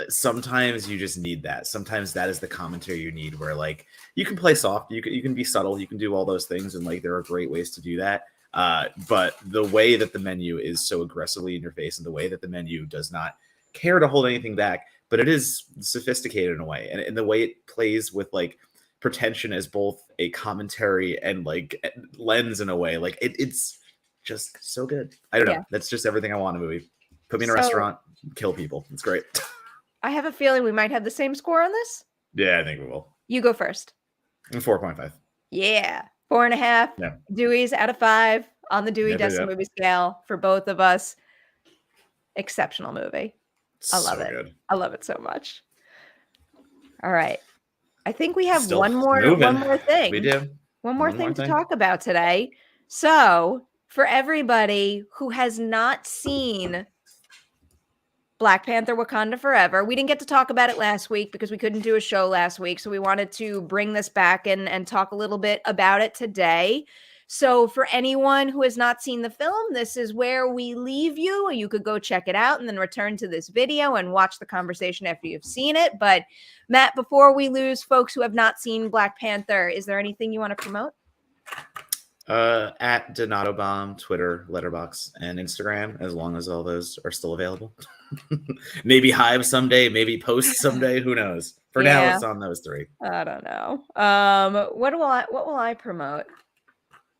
sometimes you just need that. Sometimes that is the commentary you need, where like you can play soft, you can be subtle, you can do all those things, and like there are great ways to do that. But the way that The Menu is so aggressively in your face, and the way that The Menu does not care to hold anything back, but it is sophisticated in a way, and the way it plays with like pretension as both a commentary and like lens in a way, like it's just so good. I don't know. That's just everything I want in a movie. Put me in a restaurant, kill people. It's great. I have a feeling we might have the same score on this. Yeah, I think we will. You go first. 4.5. Yeah. 4.5. Yeah. Dewey's out of 5 on the Dewey Destin movie scale for both of us. Exceptional movie. I love it. Good. I love it so much. All right. I think we have one more thing. We do. One more thing to talk about today. So, for everybody who has not seen Black Panther Wakanda Forever, we didn't get to talk about it last week because we couldn't do a show last week. So we wanted to bring this back and talk a little bit about it today. So for anyone who has not seen the film, this is where we leave you. You could go check it out and then return to this video and watch the conversation after you've seen it. But Matt, before we lose folks who have not seen Black Panther, is there anything you want to promote? At Donato Bomb, Twitter, Letterboxd, and Instagram, as long as all those are still available. Maybe Hive someday, maybe Post someday, who knows? For now, it's on those 3. I don't know. What will I promote?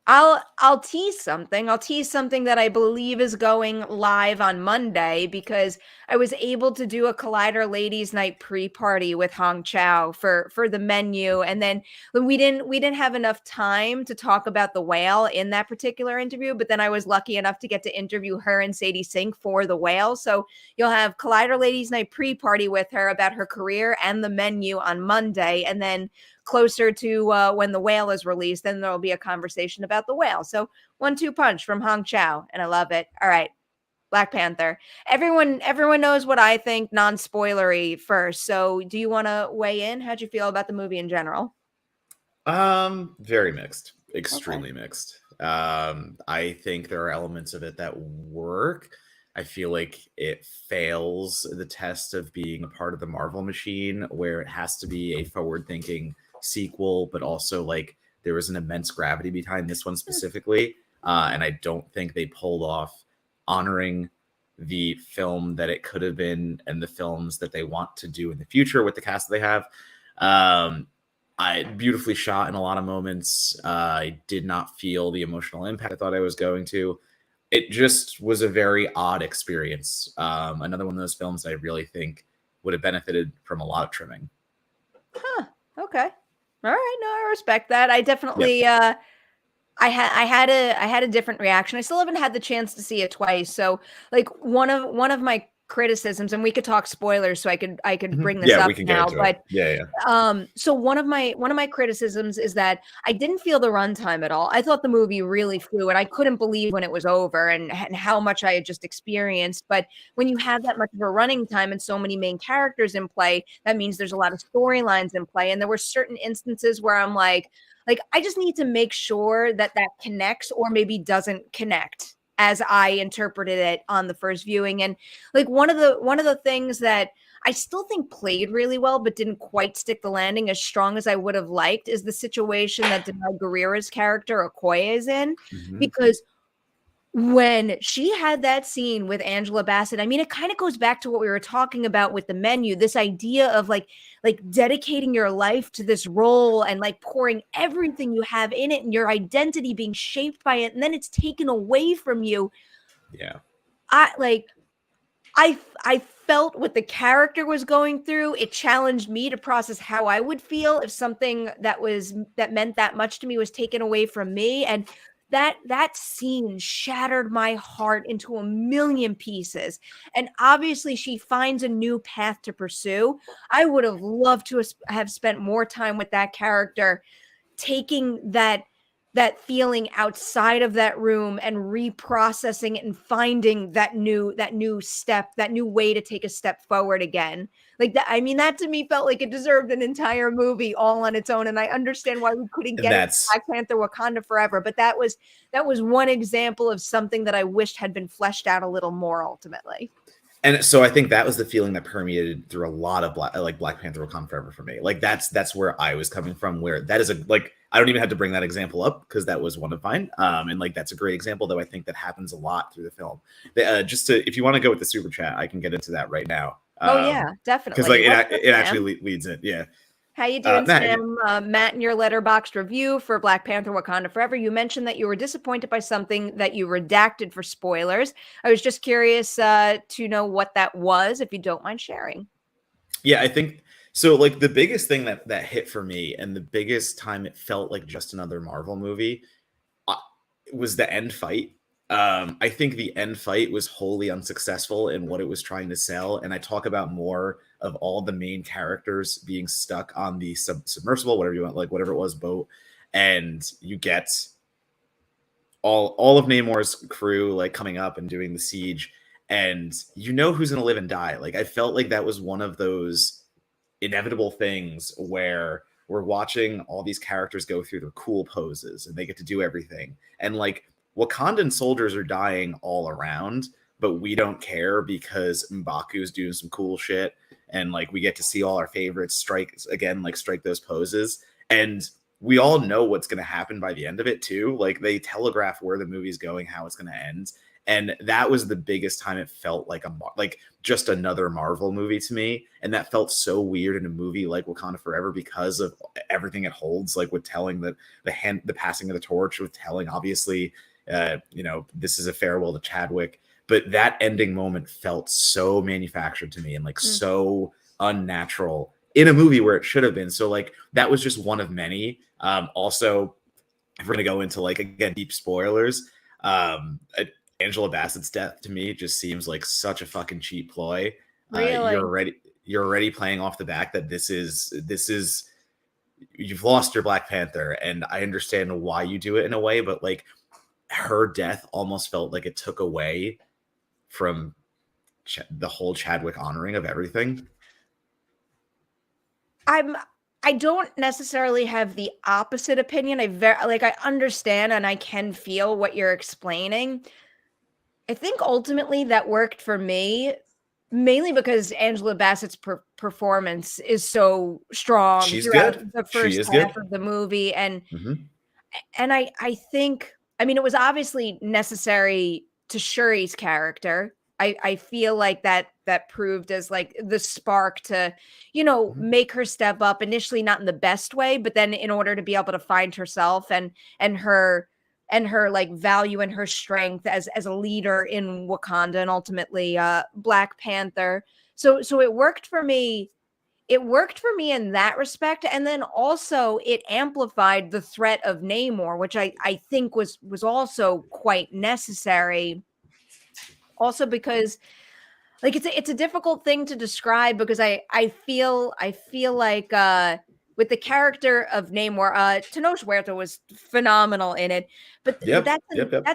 I'll tease something. I'll tease something that I believe is going live on Monday, because I was able to do a Collider Ladies Night pre-party with Hong Chow for The Menu, and then we didn't have enough time to talk about The Whale in that particular interview. But then I was lucky enough to get to interview her and Sadie Sink for The Whale. So you'll have Collider Ladies Night pre-party with her about her career and The Menu on Monday, and then closer to when The Whale is released, then there'll be a conversation about The Whale. So 1-2 punch from Hong Chow, and I love it. All right, Black Panther. Everyone knows what I think, non-spoilery first. So do you want to weigh in? How'd you feel about the movie in general? Very mixed, extremely mixed. I think there are elements of it that work. I feel like it fails the test of being a part of the Marvel machine, where it has to be a forward-thinking sequel, but also like there was an immense gravity behind this one specifically, and I don't think they pulled off honoring the film that it could have been and the films that they want to do in the future with the cast that they have. I beautifully shot in a lot of moments. I did not feel the emotional impact I thought I was going to. It just was a very odd experience. Another one of those films I really think would have benefited from a lot of trimming. Okay. All right. No, I respect that. I definitely, I had a different reaction. I still haven't had the chance to see it twice. So like one of my criticisms, and we could talk spoilers, so I could bring this up now. But so one of my criticisms is that I didn't feel the runtime at all. I thought the movie really flew, and I couldn't believe when it was over and how much I had just experienced. But when you have that much of a running time and so many main characters in play, that means there's a lot of storylines in play. And there were certain instances where I'm like I just need to make sure that connects, or maybe doesn't connect as I interpreted it on the first viewing. And like one of the things that I still think played really well, but didn't quite stick the landing as strong as I would have liked, is the situation that Denai Guerrera's character Okoye is in, because when she had that scene with Angela Bassett, I mean, it kind of goes back to what we were talking about with the menu, this idea of like dedicating your life to this role and like pouring everything you have in it and your identity being shaped by it, and then it's taken away from you. Yeah. I like I felt what the character was going through. It challenged me to process how I would feel if something that meant that much to me was taken away from me. And that scene shattered my heart into a million pieces. And obviously she finds a new path to pursue. I would have loved to have spent more time with that character, taking that feeling outside of that room and reprocessing it and finding that new step, that new way to take a step forward again. Like that, I mean, that to me felt like it deserved an entire movie all on its own. And I understand why we couldn't And get it that's Black Panther Wakanda Forever, but that was one example of something that I wished had been fleshed out a little more ultimately. and so I think that was the feeling that permeated through a lot of Black Panther Wakanda Forever for me. Like that's where I was coming from. Where that is a like I don't even have to bring that example up because that was one of mine. And like that's a great example, though I think that happens a lot through the film. Just to if you want to go with the super chat, I can get into that right now. Oh yeah, Because like definitely. What's up, it Sam? actually leads it. Yeah. How you doing, Matt, Sam? Matt, in your letterboxed review for Black Panther: Wakanda Forever, you mentioned that you were disappointed by something that you redacted for spoilers. I was just curious to know what that was, if you don't mind sharing. yeah, I think so. Like the biggest thing that hit for me, and the biggest time it felt like just another Marvel movie, uh, was the end fight. I think the end fight was wholly unsuccessful in what it was trying to sell, and I talk about more of all the main characters being stuck on the submersible, whatever you want, like whatever it was, boat, and you get all of Namor's crew like coming up and doing the siege, and you know who's gonna live and die. Like I felt like that was one of those inevitable things where we're watching all these characters go through their cool poses and they get to do everything. And like Wakandan soldiers are dying all around, but we don't care because M'Baku's doing some cool shit. And like we get to see all our favorites strike again, like strike those poses. And we all know what's going to happen by the end of it too. Like they telegraph where the movie's going, how it's going to end. And that was the biggest time it felt like like just another Marvel movie to me. And that felt so weird in a movie like Wakanda Forever because of everything it holds, like with telling the passing of the torch, with telling obviously, this is a farewell to Chadwick. But that ending moment felt so manufactured to me and like so unnatural in a movie where it should have been. So like that was just one of many. Also, if we're gonna go into like again deep spoilers, Angela Bassett's death to me just seems like such a fucking cheap ploy. Really? You're already playing off the back that this is you've lost your Black Panther, and I understand why you do it in a way, but like her death almost felt like it took away from the whole Chadwick honoring of everything. I don't necessarily have the opposite opinion. I understand and I can feel what you're explaining. I think ultimately that worked for me, mainly because Angela Bassett's performance is so strong She's throughout good. the She first is half good. of the movie. And Mm-hmm. I think, I mean, it was obviously necessary to Shuri's character. I feel like that proved as like the spark to, Mm-hmm. make her step up initially, not in the best way, but then in order to be able to find herself and her and her like value and her strength as a leader in Wakanda and ultimately Black Panther. So it worked for me in that respect, and then also it amplified the threat of Namor, which I think was also quite necessary. Also because like it's a difficult thing to describe because I feel like with the character of Namor, Tenoch Huerta was phenomenal in it, but Yep. that's Yep. Yep.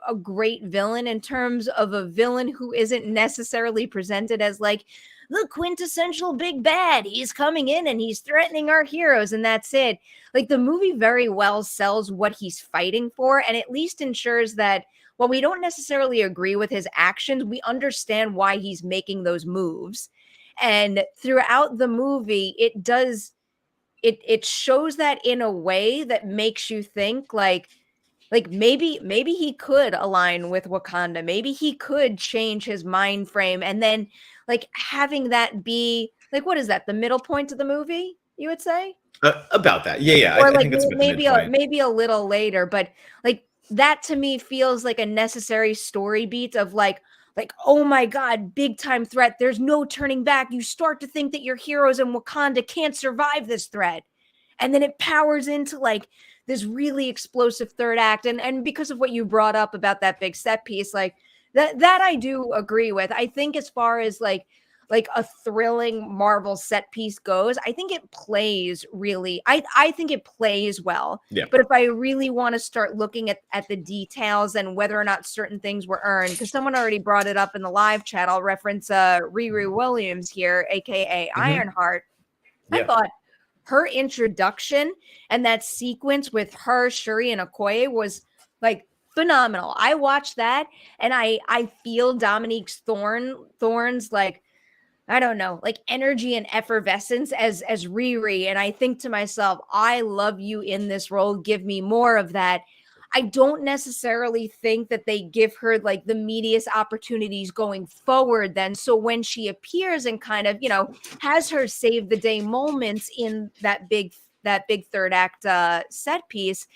a great villain in terms of a villain who isn't necessarily presented as like the quintessential big bad. He's coming in and he's threatening our heroes, and that's it. Like the movie very well sells what he's fighting for, and at least ensures that while we don't necessarily agree with his actions, we understand why he's making those moves. And throughout the movie, it shows that in a way that makes you think like like maybe he could align with Wakanda. Maybe he could change his mind frame, and then like having that be like, what is that? The middle point of the movie, you would say? About that. Yeah, yeah. Or I like think that's about the maybe a midpoint. maybe a little later, but like that to me feels like a necessary story beat of like, oh my god, big time threat. There's no turning back. You start to think that your heroes in Wakanda can't survive this threat. And then it powers into like this really explosive third act. And because of what you brought up about that big set piece, like that I do agree with. I think as far as like a thrilling Marvel set piece goes, I think it plays really I think it plays well. Yeah. But if I really want to start looking at the details and whether or not certain things were earned, because someone already brought it up in the live chat, I'll reference Riri Williams here, aka Hmm. Ironheart. I Yeah. thought her introduction and that sequence with her, Shuri, and Okoye was like phenomenal. I watched that and I feel Dominique's Thorne's like, I don't know, like energy and effervescence as Riri. And I think to myself, I love you in this role. Give me more of that. I don't necessarily think that they give her like the meatiest opportunities going forward then. So when she appears and kind of, has her save the day moments in that big third act set piece,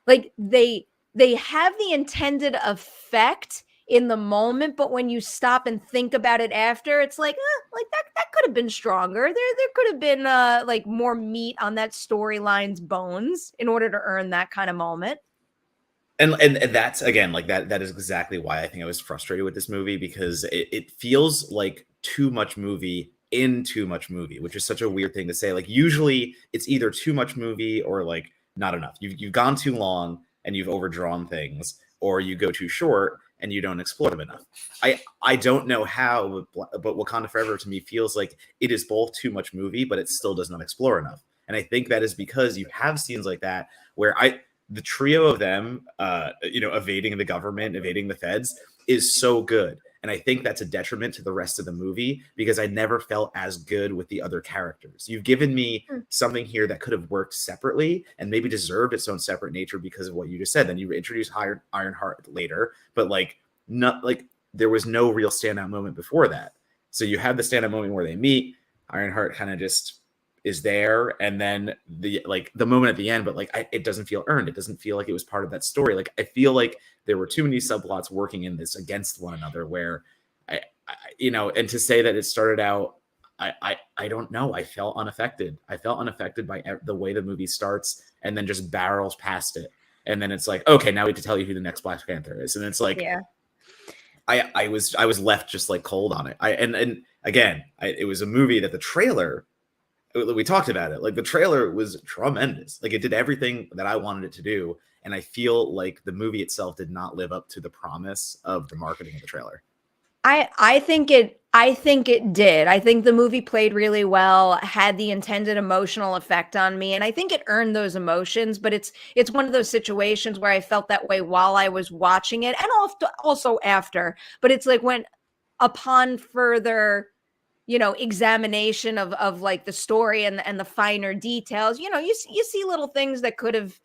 like they have the intended effect in the moment, but when you stop and think about it after, it's like, like that could have been stronger. There could have been like more meat on that storyline's bones in order to earn that kind of moment. And that's again like that is exactly why I think I was frustrated with this movie, because it feels like too much movie in too much movie, which is such a weird thing to say. Like usually it's either too much movie or like not enough. You've gone too long and you've overdrawn things, or you go too short and you don't explore them enough. I don't know how, but Wakanda Forever to me feels like it is both too much movie, but it still does not explore enough. And I think that is because you have scenes like that where the trio of them, evading the government, evading the feds, is so good. And I think that's a detriment to the rest of the movie because I never felt as good with the other characters. You've given me Hmm. something here that could have worked separately and maybe deserved its own separate nature because of what you just said. Then you introduced Ironheart later, but like not like there was no real standout moment before that. So you have the standout moment where they meet. Ironheart kind of just is there, and then the moment at the end, but like it doesn't feel earned. It doesn't feel like it was part of that story. Like I feel like there were too many subplots working in this against one another where and to say that it started out, I don't know, I felt unaffected. I felt unaffected by the way the movie starts and then just barrels past it, and then it's like, okay, now we have to tell you who the next Black Panther is, and it's like Yeah. I was left just like cold on it. And again, it was a movie that the trailer, we talked about it, like the trailer was tremendous. Like it did everything that I wanted it to do, and I feel like the movie itself did not live up to the promise of the marketing of the trailer. I think it did. I think the movie played really well, had the intended emotional effect on me, and I think it earned those emotions, but it's one of those situations where I felt that way while I was watching it and also after. But it's like when upon further examination of like the story and the finer details, you see little things that could have,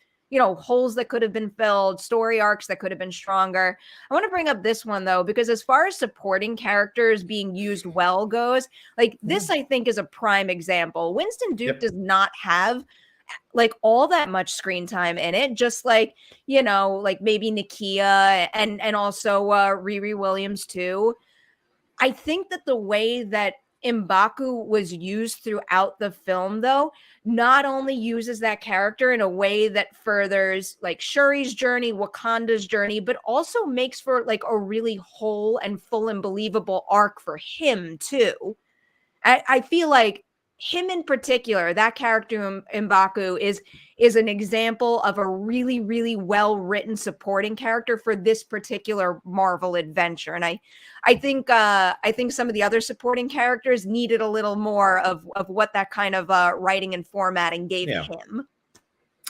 holes that could have been filled, story arcs that could have been stronger. I want to bring up this one though, because as far as supporting characters being used well goes, like Yeah. this I think is a prime example. Winston Duke Yep. does not have like all that much screen time in it, just like, like maybe Nakia and also Riri Williams too. I think that the way that M'Baku was used throughout the film, though, not only uses that character in a way that furthers like Shuri's journey, Wakanda's journey, but also makes for like a really whole and full and believable arc for him, too. I feel like him in particular, that character M'Baku is an example of a really, really well written supporting character for this particular Marvel adventure. And I think some of the other supporting characters needed a little more of what that kind of writing and formatting gave Yeah. him.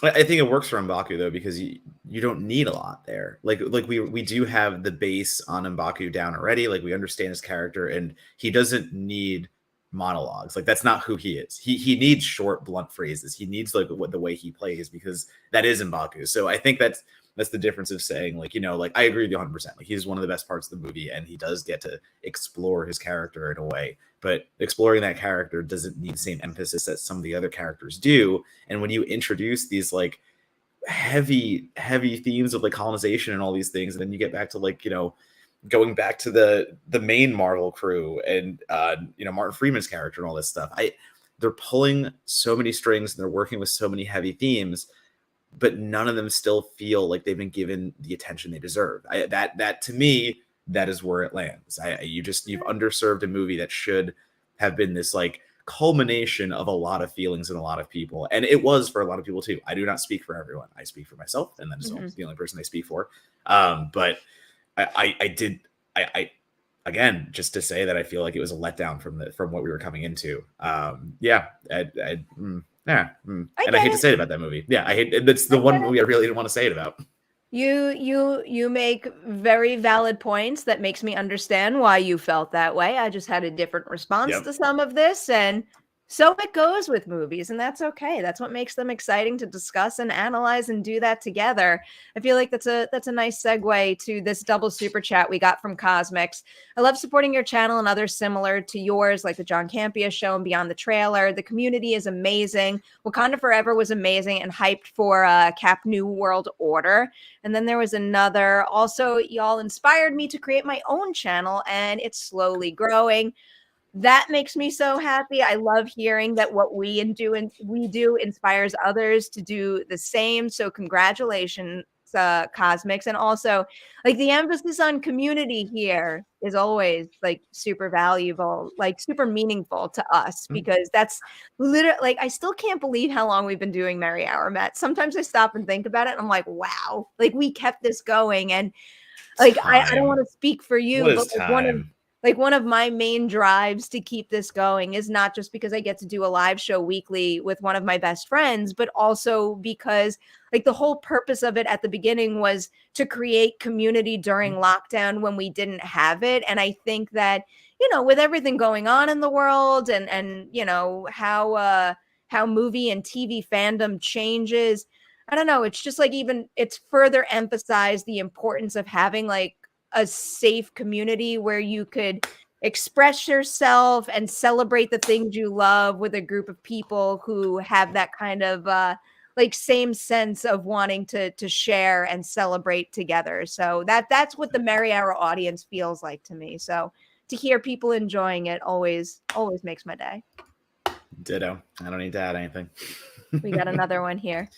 I think it works for M'Baku though, because you don't need a lot there. Like we do have the base on M'Baku down already. Like we understand his character, and he doesn't need monologues. Like that's not who he is. He needs short, blunt phrases. He needs like the way he plays, because that is M'Baku. So I think that's That's the difference of saying, like, you know, like, I agree with you 100%. Like, he's one of the best parts of the movie, and he does get to explore his character in a way. But exploring that character doesn't need the same emphasis that some of the other characters do. And when you introduce these, like, heavy themes of, like, colonization and all these things, and then you get back to, like, you know, going back to the main Marvel crew and you know, Martin Freeman's character and all this stuff. They're pulling so many strings and they're working with so many heavy themes, but none of them still feel like they've been given the attention they deserve. That to me, that is where it lands. You've underserved a movie that should have been this, like, culmination of a lot of feelings in a lot of people, and it was for a lot of people too. I do not speak for everyone. I speak for myself, and that is the only person I speak for. But I again, just to say that I feel like it was a letdown from what we were coming into. And I hate to say it about that movie. Yeah, I hate it. That's the one movie I really didn't want to say it about. You make very valid points that makes me understand why you felt that way. I just had a different response to some of this, and so it goes with movies, and that's okay. That's what makes them exciting to discuss and analyze and do that together. I feel like that's a nice segue to this double super chat we got from Cosmics. I love supporting your channel and others similar to yours, like the John Campea show and Beyond the Trailer. The community is amazing. Wakanda Forever was amazing and hyped for Cap New World Order. And then there was another. Also, y'all inspired me to create my own channel, and it's slowly growing. That makes me so happy. I love hearing that what we do inspires others to do the same. So congratulations, Cosmics. And also, like, the emphasis on community here is always, like, super valuable, like super meaningful to us, because that's literally, like, I still can't believe how long we've been doing Merri Hour, Matt. Sometimes I stop and think about it and I'm like, wow, like, we kept this going. And like, I don't want to speak for you, what but is time? one of my main drives to keep this going is not just because I get to do a live show weekly with one of my best friends, but also because, like, the whole purpose of it at the beginning was to create community during lockdown when we didn't have it. And I think that, you know, with everything going on in the world, and you know, how movie and TV fandom changes, I don't know, it's just like, even it's further emphasized the importance of having, like, a safe community where you could express yourself and celebrate the things you love with a group of people who have that kind of like, same sense of wanting to share and celebrate together. So that's what the Merri Hour audience feels like to me. So to hear people enjoying it always makes my day. Ditto. I don't need to add anything. We got another one here.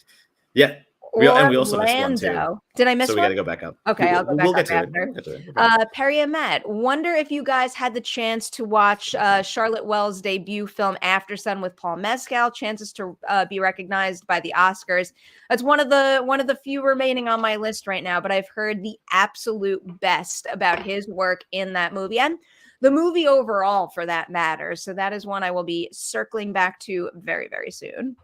Yeah. We also missed one too. Did I miss one? So we got to go back up. Okay, I'll go back we'll up get to after. We'll get to it. Perri and Matt, wonder if you guys had the chance to watch Charlotte Wells' debut film After Sun with Paul Mescal. Chances to be recognized by the Oscars. That's one of the few remaining on my list right now, but I've heard the absolute best about his work in that movie, and the movie overall, for that matter. So that is one I will be circling back to very, very soon.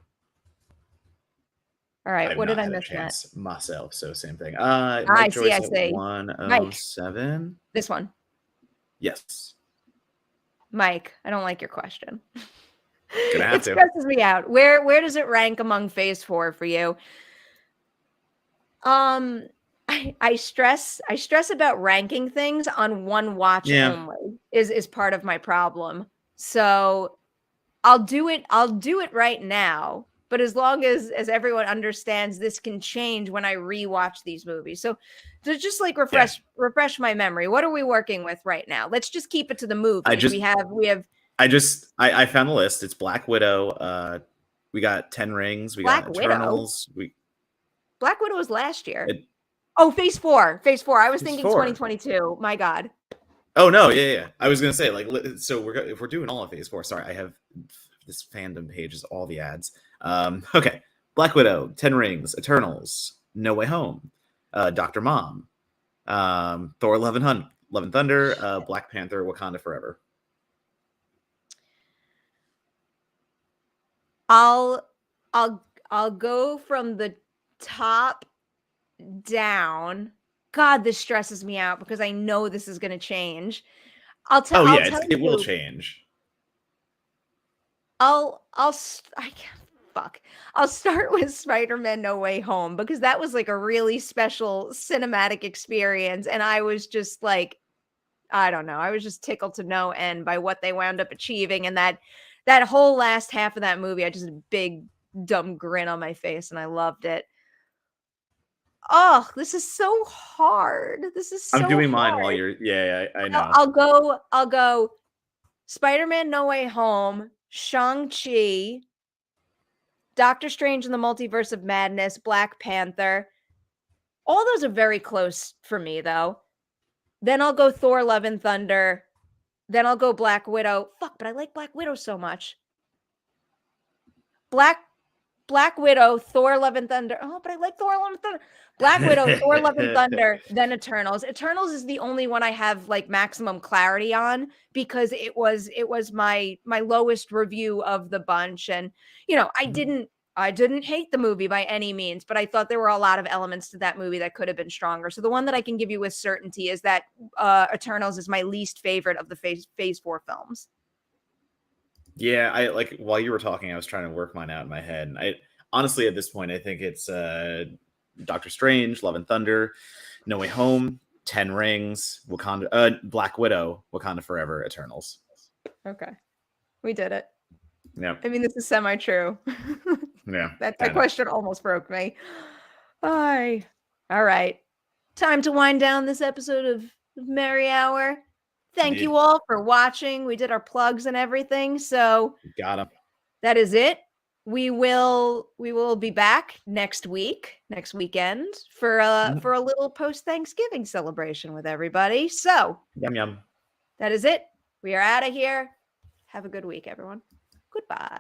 All right, what did I miss, Matt? Myself, so same thing. I see. 107. This one. Yes. Mike, I don't like your question. It stresses me out. Where does it rank among Phase 4 for you? I stress about ranking things on one watch only is part of my problem. So I'll do it right now. But as long as everyone understands, this can change when I rewatch these movies. So to just, like, refresh my memory, what are we working with right now? Let's just keep it to the movies. I found the list. It's Black Widow. We got 10 Rings. We got Eternals. Black Widow was last year. Phase 4. I was thinking 2022. My God. Oh no, yeah. I was gonna say, like, so if we're doing all of Phase 4. Sorry, I have this fandom page is all the ads. Okay, Black Widow, 10 Rings, Eternals, No Way Home, Dr. Mom, Thor: Love and Thunder, Black Panther, Wakanda Forever. I'll go from the top down. God, this stresses me out because I know this is going to change. It will change. I fuck. I'll start with Spider-Man No Way Home because that was like a really special cinematic experience. And I was just like, I don't know. I was just tickled to no end by what they wound up achieving. And that whole last half of that movie, I just had a big dumb grin on my face and I loved it. Oh, this is so hard. This is I'm so doing mine while hard. you're. Yeah, I I'll, know. I'll go Spider-Man No Way Home, Shang-Chi, Doctor Strange in the Multiverse of Madness, Black Panther. All those are very close for me, though. Then I'll go Thor, Love and Thunder. Then I'll go Black Widow. Fuck, but I like Black Widow so much. Black Widow, Thor, Love and Thunder. Oh, but I like Thor, Love and Thunder. Black Widow, Thor, Love and Thunder, then Eternals. Eternals is the only one I have like maximum clarity on because it was my lowest review of the bunch. And I didn't hate the movie by any means, but I thought there were a lot of elements to that movie that could have been stronger. So the one that I can give you with certainty is that Eternals is my least favorite of the Phase 4 films. Yeah, I like while you were talking, I was trying to work mine out in my head. And I honestly, at this point, I think it's Doctor Strange, Love and Thunder, No Way Home, 10 Rings, Wakanda, Black Widow, Wakanda Forever, Eternals. Okay, we did it. Yeah. I mean, this is semi-true. Yeah. That question almost broke me. All right. Time to wind down this episode of Merri Hour. Thank you all for watching. We did our plugs and everything. So got him. That is it. We will be back next weekend for a little post-Thanksgiving celebration with everybody. So Yum. that is it. We are out of here. Have a good week, everyone. Goodbye.